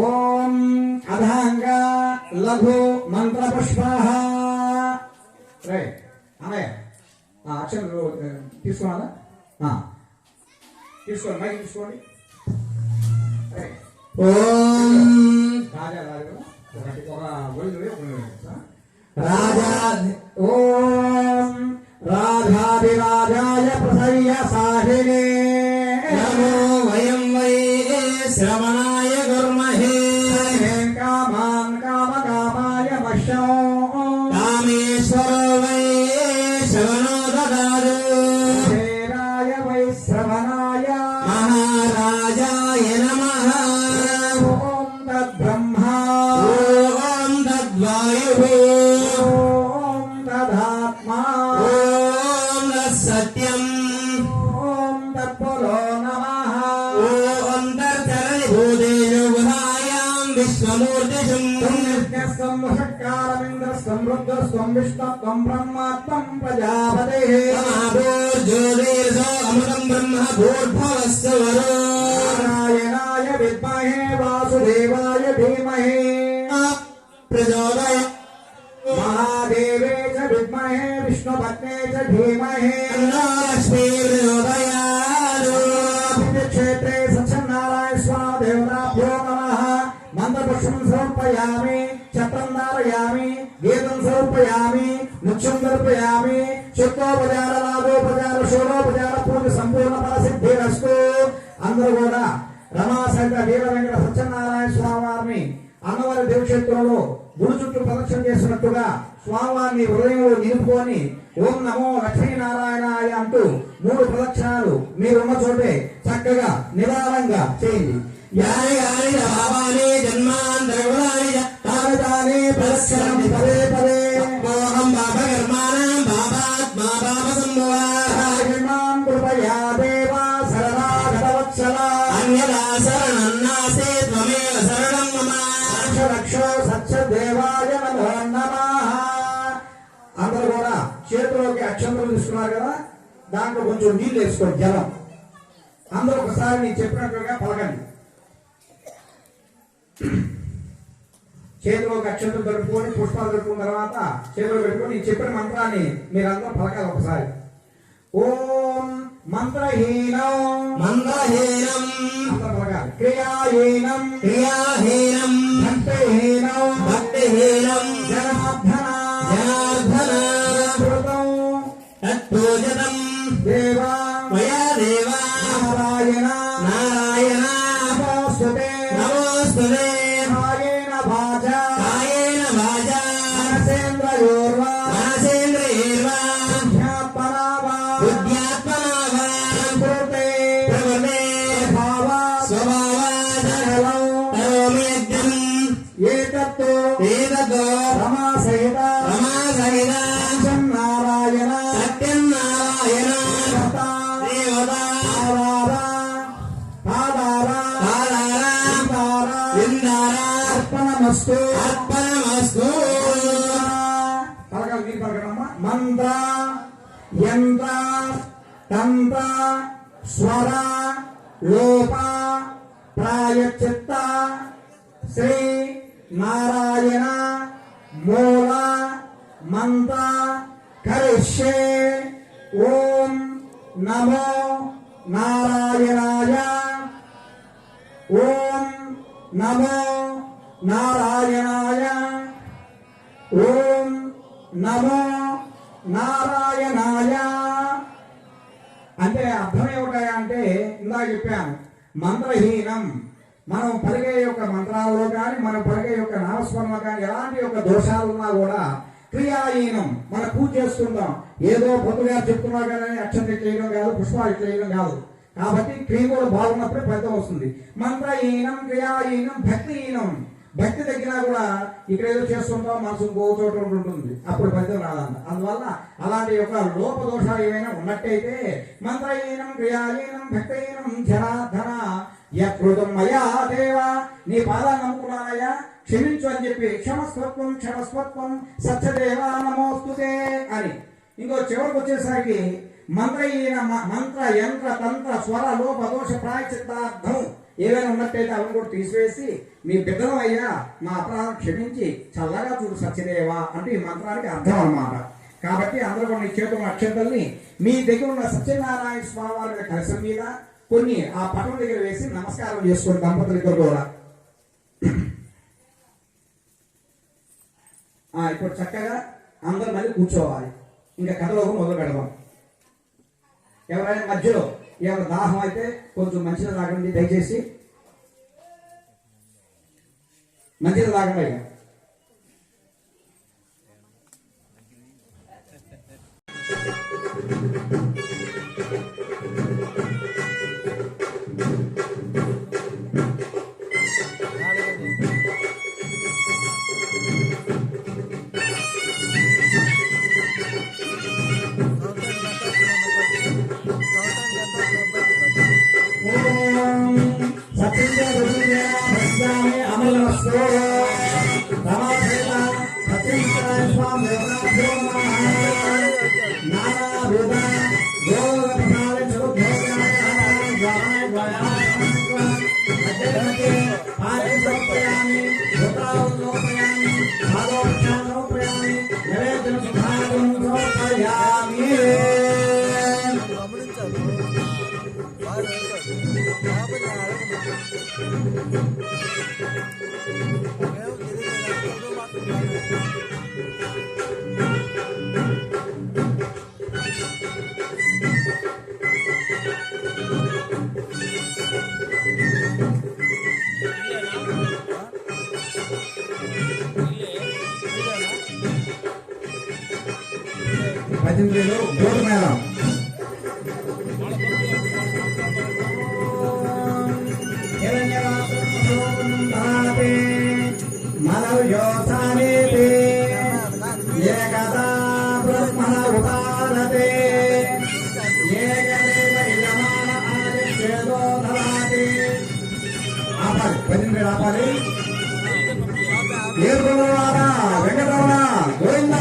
ఓం అధాంగ లఘు మంత్ర పుష్పాహ. రైట్ అన్నయ్య అక్షంతలు తీసుకున్నారా? తీసుకోండి మైకి తీసుకోండి. ఓం రాజా రాజు ఒకటి ఒక రాజా ఓం రాజాధిరాజాయ ప్రసయ్య సాహినే నమో వయం వై శ్రవణాయ కుర్మహే కామాన్ కామకామాయ మహ్యం కామేశ్వరో వై శ్రవణో దదాదు శ్రీరాయ వై శ్రవణాయ మహారాజాయ నమః ఓం తద్బ్రహ్మా ఓం తద్వాయుః ఓం తదాత్మా ఓం తత్సత్యం ఓం తత్పురో నమః ఓం తత్తరణి భూతేజో గుహాయాం విశ్వమూర్తిషుం త్వం వషట్కారమింద్రస్త్వం రుద్రస్త్వం విష్ణుత్వం బ్రహ్మాత్మం ప్రజాపతిః జ్యోతిర్సో అమృతం బ్రహ్మ భూర్భువస్సు వరో నారాయణాయ విద్మహే వాసుదేవాయ ధీమహి ప్రచోదయ మహాదేవే చ విద్మహే విష్ణుపత్నే చ ధీమహి లక్ష్మీ ప్రచోదయాలు క్షేత్రే సత్యనారాయణ స్వామి దేవతాభ్యో నమః. మంత్రపుష్పం సమర్పయామి, చక్రం ధారయామి, గీతం సమర్పయామి, ముఖ్యం సమర్పయామి. చిత్తోపచార రాజోపచార షోడోపచార పూజ సంపూర్ణ ఫలసిద్ధిరస్తు. అందరూ కూడా రమాశంకర వీర వెంకట సత్యనారాయణ స్వామి వారిని అన్నవారి దేవక్షేత్రంలో గుడి చుట్టూ ప్రదక్షిణ చేసినట్టుగా స్వామివారిని హృదయంలో నిలుపుకొని ఓం నమో లక్ష్మీనారాయణాయ అంటూ 3 ప్రదక్షిణాలు మీరున్న చోటే చక్కగా నిదానంగా చేయండి. యాని యాని భావాని జన్మాంతరగుణాని తానే ప్రదక్షిణం పదే పదే మోహం బాబకర్మాణం బాబాత్మా బాబ సంభవాః కృపయా దేవా శరణాగతవత్సల అన్యదా శరణం నాస్తి త్వమేవ శరణం మమ రక్షో సత్యదేవాయ నమో నమః. అందరూ కూడా చేతిలోకి అక్షంతలు తీసుకున్నారు కదా, దాంట్లో కొంచెం నీళ్ళు వేసుకోండి జలం. అందరూ ఒకసారి నేను చెప్పినట్టుగా పలకండి. చేతిలోకి అక్షంతలు దొరుకుకొని పుష్పాలు దొరుకున్న తర్వాత చేతిలో పెట్టుకొని నేను చెప్పిన మంత్రాన్ని మీరందరూ పలకాలి ఒకసారి. ఓం మంత్రహీనం మంత్రహీనం అందరూ పలకాలి. క్రియాహీనం క్రియాహీనం భక్తిహీనం భక్తిహీనం జనార్దన జనార్దన కృతం తత్పూజితం దేవా మయా దేవా నారాయణ నారాయణ నమోస్తుతే నమోస్తుతే కాయేన వాచా కాయేన వాచా మనసేంద్రయోర్వా మనసేంద్రియైర్వా అధ్యాత్మనా వా బుద్ధ్యాత్మనా వా ప్రకృతే ప్రకృతే భావా స్వభావాత్ సకలం కరోమి యజ్ఞం ఏతత్తు ఏతతో రమాసహిత రమాసహిత నారాయణ సత్యం నారాయణ దేవతా దేవతా పాదారా విందారా అర్పణమస్తు అర్పణమస్తు పలకాలి మీరు పలకడమ్మా. మంత్ర యంత్ర తంత్ర స్వర లోప ప్రాయచిత్త శ్రీ నారాయణ మూల మంత్ర కరిష్యే. ఓం నమో నారాయణాయ. ఓం నమో నారాయణాయ. ఓం నమో నారాయణాయ. అంటే అర్థం ఏమిటాయా అంటే ఇందాక చెప్పాను, మంత్రహీనం. మనం పలికే యొక్క మంత్రాలలో కానీ మనం పలికే యొక్క నామస్మరణలో కానీ ఎలాంటి యొక్క దోషాలు ఉన్నా కూడా క్రియాహీనం. మనం పూజ చేస్తుంటాం, ఏదో పొద్దుగా చెప్తున్నా కానీ అక్షంత చేయడం కాదు, పుష్పాలు చేయడం కాదు. కాబట్టి క్రియ కూడా బాగున్నప్పుడే ఫలితం వస్తుంది. మంత్రహీనం, క్రియాహీనం, భక్తిహీనం. భక్తి తగ్గినా కూడా ఇక్కడ ఏదో చేస్తుంటాం, మనసు ఇంకో చోట ఉంటుంది, అప్పుడు ఫలితం రాదంట. అందువల్ల అలాంటి యొక్క లోపదోషాలు ఏమైనా ఉన్నట్టయితే మంత్రహీనం, క్రియాహీనం, భక్తిహీనం, జనార్దన యకృతం మయా దేవ, నీ పాదాన్ని నమ్ముకున్నానయ్యా క్షమించు అని చెప్పి క్షమస్వత్వం క్షమస్వత్వం సత్యదేవా నమోస్తుతే అని. ఇంకో చివరికి వచ్చేసరికి మంత్రహీన, మంత్ర యంత్ర తంత్ర స్వర లోప దోష ప్రాయచిత్తార్థం ఏవైనా ఉన్నట్టయితే అవన్నీ కూడా తీసివేసి మీ బిడ్డలం అయ్యా మా అపరాధం క్షమించి చల్లగా చూడు సత్యదేవా అంటే ఈ మంత్రానికి అర్థం అన్నమాట. కాబట్టి అందరూ కూడా నీ చేతున్న అక్షంతల్ని మీ దగ్గర ఉన్న సత్యనారాయణ స్వామి వారి కలశం మీద కొన్ని ఆ పటం దగ్గర వేసి నమస్కారం చేసుకోండి దంపతులు ఇద్దరు కూడా. ఇప్పుడు చక్కగా అందరూ మళ్ళీ కూర్చోవాలి. ఇంకా కథలోకి మొదలు పెడదాం. ఎవరైనా మధ్యలో ఏమైనా దాహం అయితే కొంచెం మంచిగా తాగండి, దయచేసి మంచిగా తాగండి. భజంత్రిలో బోర్డు మేళం. భజంత్రి ఆపాలి. ఏడుకొండలవాడా వెంకటరమణ గోవింద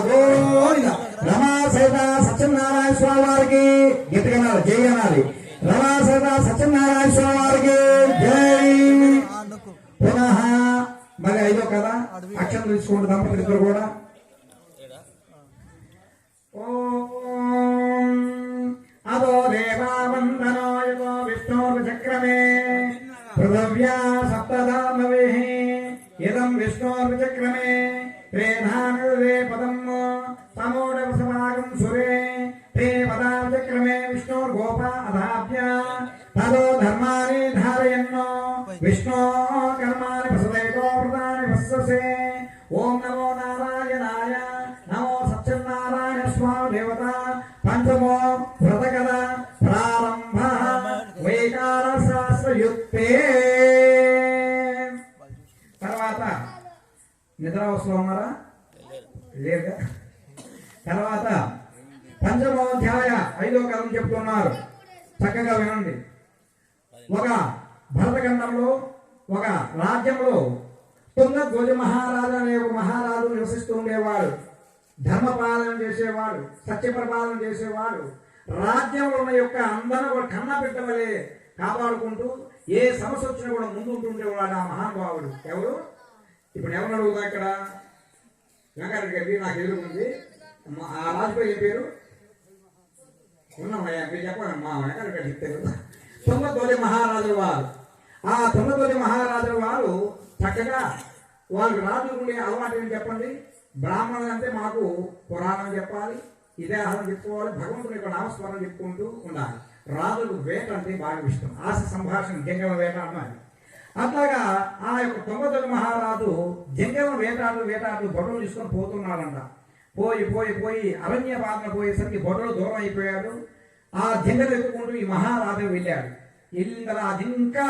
గోవింద. రమా సహిత సత్యనారాయణ స్వామి వారికి గట్టిగా జై అనాలి. రమా సహిత సత్యనారాయణ స్వామి వారికి జై. పునః మరి ఐదో కదా అక్షరం తీసుకోండి దంపతులు ఇద్దరు కూడా. అదో దేవావందనో యుగో విష్ణోర్చక్రమే పృథవ్యా సప్తధామవే ఇదం విష్ణోర్చక్రమే త్రేధానుదే పదం తమోడవసమాగం సురే తే పదాచక్రమే విష్ణోర్గోప అధాభ్య తదో ధర్మాని ధారయన్నో విష్ణో కర్మాని ప్రసదైతో ప్రదాని వస్ససే. ఓం నమో నారాయణాయ నమో సత్యనారాయణ స్వామి దేవత. పంచమో వ్రతకథ ప్రారంభ వైకార శాస్త్రయుక్తే. తర్వాత నిద్రావస్థలో ఉన్నారా లేదా? తర్వాత పంచమోధ్యాయ ఐదో కథం చెప్తున్నారు, చక్కగా వినండి. ఒక భరతఖండంలో ఒక రాజ్యంలో తుంగధ్వజ మహారాజు అనే ఒక మహారాజు నివసిస్తూ ఉండేవాడు. ధర్మపాలన చేసేవాడు, సత్యప్రపాలన చేసేవాడు. రాజ్యంలో ఉన్న యొక్క అందరూ కూడా కన్న పెట్టవలే కాపాడుకుంటూ ఏ సమస్య వచ్చినా కూడా ముందు ఉంటుండేవాడు ఆ మహానుభావుడు. ఎవరు? ఇప్పుడు ఎవరు అడుగుతా ఇక్కడ? వెంకటరెడ్డి గారి నాకు ఎదురుకుంది. ఆ రాజుపై పేరు ఉన్నామయ్యా, మీరు చెప్పండి. మా వెంకటరెడ్డి గారు చెప్తారు. తుంగధ్వజ మహారాజుల వారు. ఆ తుంగధ్వజ మహారాజుల వారు చక్కగా వాళ్ళు రాజులు ఉండే అలవాటు ఏం చెప్పండి? బ్రాహ్మణులు అంటే మాకు పురాణం చెప్పాలి, ఇతిహాసం చెప్పుకోవాలి, భగవంతుని యొక్క నామస్మరణ చెప్పుకుంటూ ఉండాలి. రాజులకు వేట అంటే బాగా ఇష్టం. ఆశ సంభాషణ జంగమ వేట అన్నది. అట్లాగా ఆ యొక్క తుంగధ్వజ మహారాజు జంగమ వేటాడు బొడలు తీసుకొని పోతున్నాడంట. పోయి పోయి పోయి అరణ్య బాధన పోయేసరికి బొడలు దూరం అయిపోయాడు. ఆ జింకలు ఎత్తుకుంటూ ఈ మహారాజు వెళ్ళాడు. వెళ్ళిన తర్వాత అది ఇంకా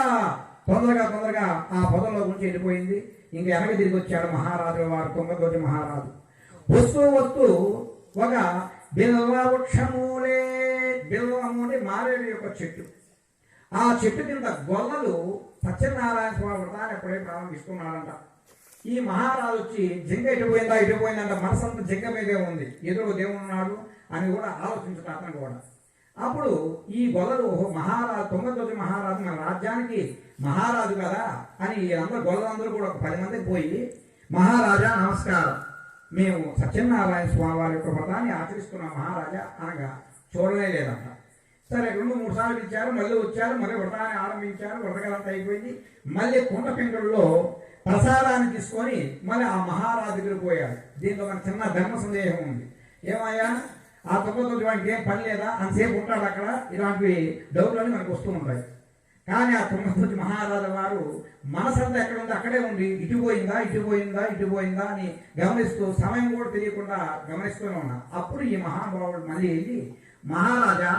తొందరగా ఆ పొదల్లో గురించి వెళ్ళిపోయింది. ఇంకా వెనక తిరిగి వచ్చాడు మహారాజు వారు, తుంగధ్వజ మహారాజు. వస్తూ ఒక బిల్వ వృక్షమూలే, బిల్వము అంటే మారేడు యొక్క చెట్టు. ఆ చెట్టు కింద గొల్లలు సత్యనారాయణ స్వామి వ్రతాన్ని ఎప్పుడే ప్రారంభిస్తున్నాడంట. ఈ మహారాజు వచ్చి జింక ఇటుపోయిందంట, మనసంతా జింక మీదే ఉంది, ఎదురు దేవుడు ఉన్నాడు అని కూడా ఆలోచించడం అతను కూడా. అప్పుడు ఈ గొల్లలు మహారాజు తుంగధ్వజ మహారాజు మన రాజ్యానికి మహారాజు కదా అని అందరూ గొల్లలందరూ కూడా ఒక 10 మందికి పోయి, మహారాజా నమస్కారం, మేము సత్యనారాయణ స్వామి వారి యొక్క వ్రతాన్ని ఆచరిస్తున్నాం మహారాజా అనగా చూడలే లేదంట. సరే 2-3 సార్లు ఇచ్చారు, మళ్ళీ వచ్చారు, మళ్ళీ వ్రతాన్ని ఆరంభించారు. వ్రతకాలంతా అయిపోయింది. మళ్ళీ కుండ పింగళలో ప్రసాదాన్ని తీసుకొని మళ్ళీ ఆ మహారాజు దగ్గర పోయాడు. దీంట్లో మన చిన్న ధర్మ సందేహం ఉంది. ఏమయ్యా, ఆ తుంగధ్వజ వాడికి ఏం పని లేదా, అంతసేపు ఉంటాడు అక్కడ, ఇలాంటివి డౌట్లన్నీ మనకు వస్తూ ఉంటాయి. కానీ ఆ తుంగధ్వజ మహారాజు వారు మనసంతా ఎక్కడ ఉంది అక్కడే ఉండి ఇటుపోయిందా అని గమనిస్తూ, సమయం కూడా తెలియకుండా గమనిస్తూనే ఉన్నా. అప్పుడు ఈ మహానుభావుడు మళ్ళీ వెళ్ళి, మహారాజా,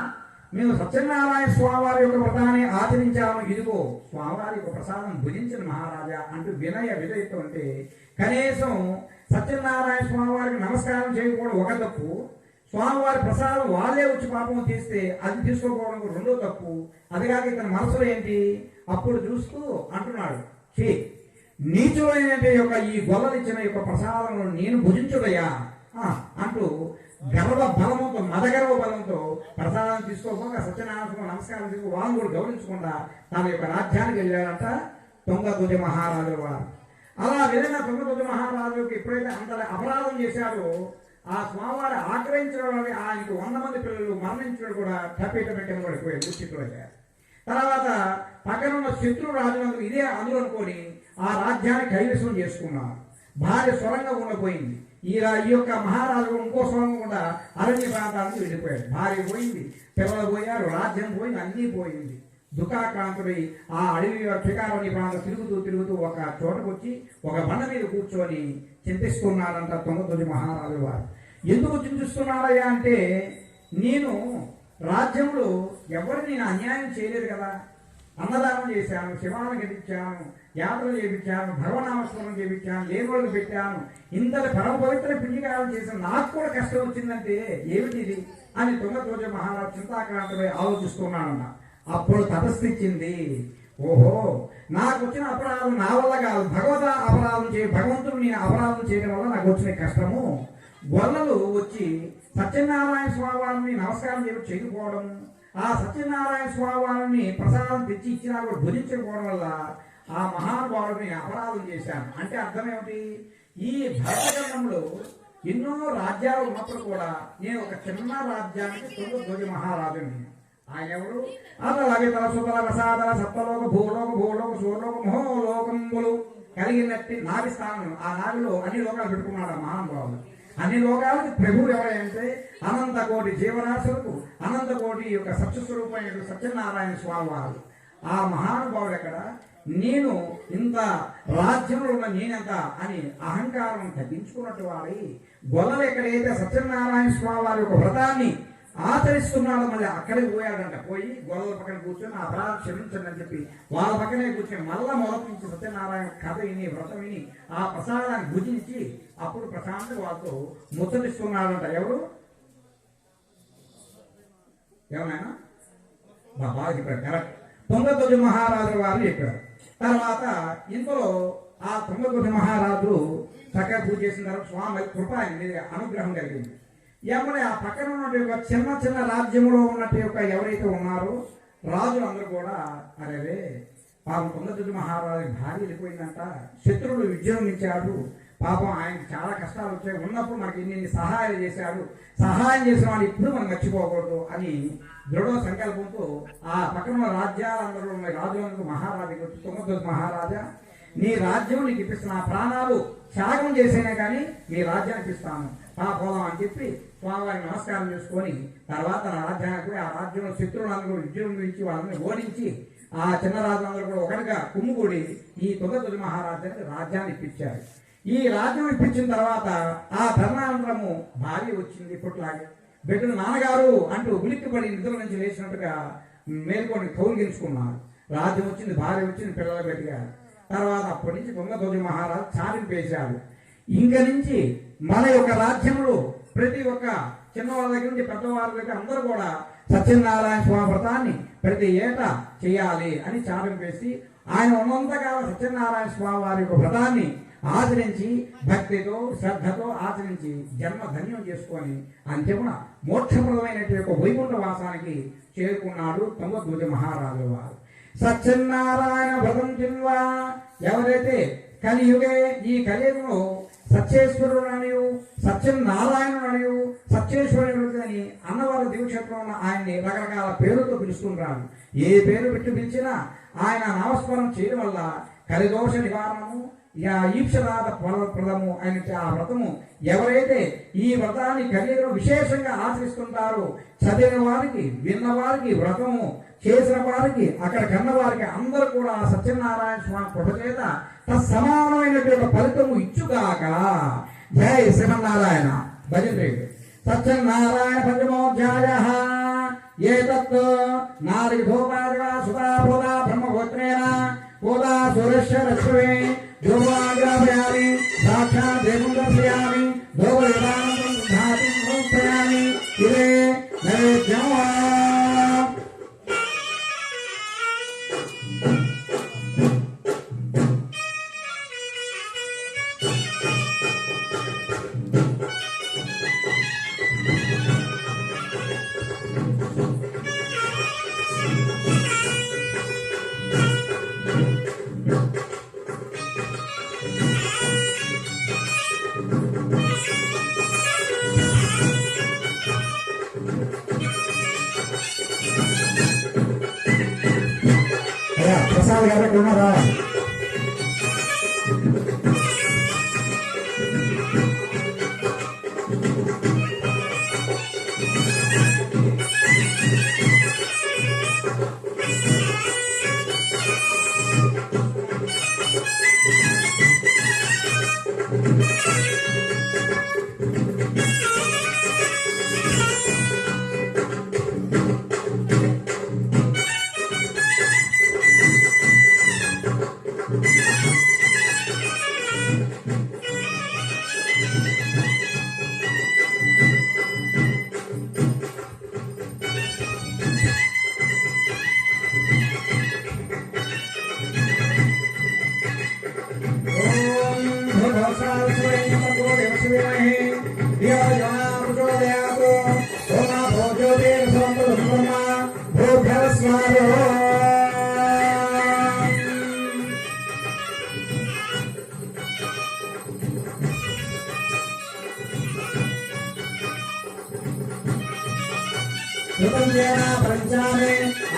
మేము సత్యనారాయణ స్వామివారి యొక్క వ్రతాన్ని ఆచరించాము, ఇదిగో స్వామివారి యొక్క ప్రసాదం భుజించిన మహారాజా అంటూ విధేయత ఉంటే, కనీసం సత్యనారాయణ స్వామివారికి నమస్కారం చేయకపోవడం ఒక తప్పు, స్వామివారి ప్రసాదం వాళ్ళే వచ్చి పాపం తీస్తే అది తీసుకోకపోవడం రెండో తప్పు. అదిగాక ఇతని మనసులో ఏంటి, అప్పుడు చూస్తూ అంటున్నాడు, నీచులైన యొక్క ఈ గొల్లలు ఇచ్చిన యొక్క ప్రసాదంలో నేను భుజించుడయ్యా అంటూ మదగర్వ బలంతో ప్రసాదం తీసుకోకుండా సత్యనారాయణ నమస్కారం చేసి వాళ్ళు కూడా గౌరవించకుండా తన యొక్క రాజ్యానికి వెళ్ళాడంట తుంగధ్వజ మహారాజు వారు. అలా వెళ్ళిన తుంగధ్వజ మహారాజుకి ఎప్పుడైతే అంత అపరాధం చేశాడో, ఆ స్వామివారి ఆక్రయించడం ఆయనకు 100 మంది పిల్లలు మరణించడం కూడా టపేటపెట్టిన పడిపోయాడు, దుశ్చితులయ్యారు. తర్వాత పక్కనున్న శత్రు రాజులందరూ ఇదే అందులో అనుకొని ఆ రాజ్యాన్ని కైవసం చేసుకున్నారు. భార్య స్వరంగా ఉండిపోయింది. ఈ యొక్క మహారాజు ఇంకో స్వరంగా కూడా అరణ్య ప్రాంతానికి వెళ్ళిపోయాడు. భార్య పోయింది, పిల్లలు పోయారు, రాజ్యం పోయింది, అన్నీ పోయింది. దుఃఖాక్రాంతుడై ఆ అడవి శిఖారణ్య ప్రాంతం తిరుగుతూ ఒక చోటకు వచ్చి ఒక బండ మీద కూర్చొని చింతిస్తున్నాడంట తుంగధ్వజ మహారాజు వారు. ఎందుకు చింతిస్తున్నాడయ్యా అంటే, నేను రాజ్యంలో ఎవరిని నేను అన్యాయం చేయలేదు కదా, అన్నదానం చేశాను, శివాలను గెలిపించాను, యాత్రలు చేయించాను, భగవనామస్మరణ చేయించాను, లేబర్లు పెట్టాను, ఇంతటి పరమ పవిత్ర పుణ్యకాలం చేసిన నాకు కూడా కష్టం వచ్చిందంటే ఏమిటిది అని తుంగధ్వజ మహారాజు చింతాక్రాంతుడై ఆలోచిస్తున్నాడన్న. అప్పుడు తపస్తిచ్చింది, ఓహో, నాకు వచ్చిన అపరాధం నా వల్ల కాదు, భగవంతుడు నేను అపరాధం చేయడం వల్ల నాకు వచ్చిన కష్టము. గొల్లలు వచ్చి సత్యనారాయణ స్వామి వారిని నమస్కారం చేయకపోవడం, ఆ సత్యనారాయణ స్వామి వారిని ప్రసాదం తెచ్చి ఇచ్చినా కూడా భుజించకపోవడం వల్ల ఆ మహానుభావుడిని అపరాధం చేశాను. అంటే అర్థం ఏమిటి, ఈ భారతఖండంలో ఎన్నో రాజ్యాలు ఉన్నప్పుడు కూడా నేను ఒక చిన్న రాజ్యానికి తుంగధ్వజ మహారాజుని. ఆయన ఎవరు, అలాగే తల సుతల రసాదల సప్తలోక భూలోక సూర్లోక మహోలోకములు కలిగినట్టు నాభి స్థానం, ఆ నాభిలో అన్ని లోకాలు పెట్టుకున్నాడు ఆ మహానుభావుడు. అన్ని లోకాలకు ప్రభువు ఎవరంటే అనంత కోటి జీవరాశులకు అనంత కోటి యొక్క సత్యస్వరూపమైన సత్యనారాయణ స్వామి వారు. ఆ మహానుభావుడు ఎక్కడ, నేను ఇంత రాజ్యంలో ఉన్న నేనెంత అని అహంకారం తగ్గించుకున్నట్టు వారి గొల్లలు ఎక్కడైతే సత్యనారాయణ స్వామి వారి యొక్క వ్రతాన్ని ఆచరిస్తున్నాడు మళ్ళీ అక్కడికి పోయాడంట. పోయి గొల్లల పక్కన కూర్చొని ఆ అపరాధం క్షమించండి అని చెప్పి వాళ్ళ పక్కనే కూర్చొని మళ్ళా మొదటి నుంచి సత్యనారాయణ కథ విని వ్రతం విని ఆ ప్రసాదాన్ని భుజించి అప్పుడు ప్రశాంతి వాళ్ళతో ముచ్చటిస్తున్నాడంట. ఎవరు, ఏమైనా బాగా చెప్పారు, కరెక్ట్, తుంగధ్వజ మహారాజు వారు చెప్పారు. తర్వాత ఇంతలో ఆ తుంగధ్వజ మహారాజు చక్కగా పూజ చేసిన తర్వాత స్వామి కృప మీద అనుగ్రహం కలిగింది. ఎవరి ఆ పక్కన ఉన్న చిన్న రాజ్యంలో ఉన్నట్టు యొక్క ఎవరైతే ఉన్నారో రాజులు అందరూ కూడా, అరే పాపం తుంగధ్వజ మహారాజు భార్య వెళ్ళిపోయిందంట, శత్రువులు విజృంభించాడు, పాపం ఆయనకి చాలా కష్టాలు వచ్చాయి, ఉన్నప్పుడు మనకి ఇన్ని సహాయాలు చేశాడు, సహాయం చేసిన వాడు ఇప్పుడు మనం మర్చిపోకూడదు అని దృఢ సంకల్పంతో ఆ పక్కన రాజ్యాలందరూ ఉన్న రాజులందరూ మహారాజు తుంగధ్వజ మహారాజా, నీ రాజ్యం నీకు ఇప్పిస్తున్నా, ప్రాణాలు త్యాగం చేసేనే కానీ నీ రాజ్యానికి ఇస్తాను, పోదాం అని చెప్పి స్వామివారికి నమస్కారం చేసుకొని తర్వాత రాజ్యానికి ఆ రాజ్యంలో శత్రువులందరూ విజృంభించి వాళ్ళని ఓడించి ఆ చిన్న రాజులందరూ కూడా ఒకటిగా కుమ్ముకూడి ఈ తుంగధ్వజ మహారాజానికి రాజ్యాన్ని ఇప్పించారు. ఈ రాజ్యం ఇప్పించిన తర్వాత ఆ ధర్మాంతరము భార్య వచ్చింది ఇప్పట్లాగే. బిడ్డను నాన్నగారు అంటూ ఉలిక్కిపడి నిద్ర నుంచి లేచినట్టుగా మేల్కొని కౌలిగించుకున్నారు. రాజ్యం వచ్చింది, భార్య వచ్చింది, పిల్లలు పెట్టారు. తర్వాత అప్పటి నుంచి తుంగధ్వజ మహారాజు చాలింపేశాడు. ఇంక నుంచి మన యొక్క రాజ్యంలో ప్రతి ఒక్క చిన్నవాళ్ళ దగ్గర నుంచి పెద్దవాళ్ళ దగ్గర అందరూ కూడా సత్యనారాయణ స్వామి వ్రతాన్ని ప్రతి ఏటా చేయాలి అని చాలింపేసి ఆయన ఉన్నంతకాలం సత్యనారాయణ స్వామి వారి యొక్క వ్రతాన్ని ఆచరించి భక్తితో శ్రద్ధతో ఆచరించి జన్మ ధన్యం చేసుకొని అంత్యమున మోక్షప్రదమైనటువంటి యొక్క వైకుంఠ వాసానికి చేరుకున్నాడు తుంగధ్వజ మహారాజు వారు. సత్యనారాయణ వ్రతం చిన్వా ఎవరైతే కలియుగే ఈ కలియుగంలో సత్యేశ్వరుడు అనియు సత్యనారాయణుడు అనియు సత్యేశ్వరుడు అని అన్నవరం దివక్షేత్రం ఉన్న ఆయన్ని రకరకాల పేరుతో పిలుస్తుంటారు. ఏ పేరు పెట్టి పిలిచినా ఆయన నామస్మరణ చేయడం వల్ల కలిదోష నివారణము ఈప్సనాథ ప్రదము ఆయన ఆ వ్రతము ఎవరైతే ఈ వ్రతాన్ని కలియుగంలో విశేషంగా ఆచరిస్తుంటారో చదివిన వారికి, విన్న వారికి, వ్రతము చేసిన వారికి, అక్కడ కన్న వారికి అందరూ కూడా సత్యనారాయణ స్వామి కృప చేత తత్సమానమైనటువంటి ఫలితము ఇచ్చుగాక. జై శ్రీమన్నారాయణ. భజన సత్యనారాయణ పంచమోధ్యాయ. ఏతత్ నారీధోపాగా సుతా బోధా బ్రహ్మగోత్రేణ బోధా సురేశ్వరశ్వే యోగాగ్రాపయామి సాక్షాత్ దేవం దర్శయామి భోగవేదానందం ధాతి సమర్పయామి. ఇదే నైవేద్యం. ప్రసాద్ గారు ఎక్కడ ఉన్నారా?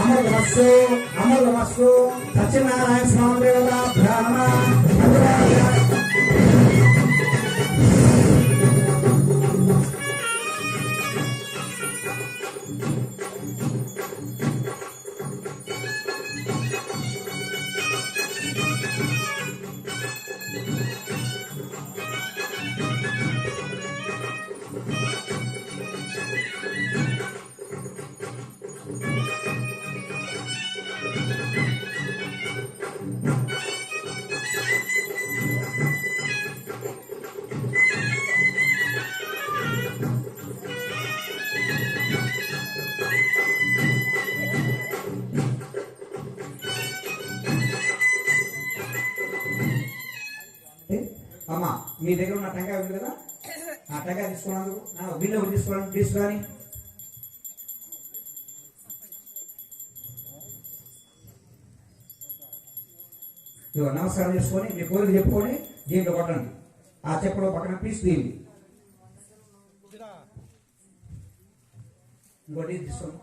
అమృతమస్సు అమృతమస్సు. సత్యనారాయణ స్వామి దేవతాభ్యామ. అమ్మా మీ దగ్గర ఉన్న టెంకాయ ఉంది కదా, ఆ టెంకాయ తీసుకున్నందుకు వీళ్ళు ఒకటి తీసుకోవడానికి తీసుకొని నమస్కారం చేసుకొని మీ కోరిక చెప్పుకొని దీంట్లో కొట్టండి. ఆ చెప్పులో పక్కన పీస్ తీయండి. ఇంకోటి తీసుకోండి.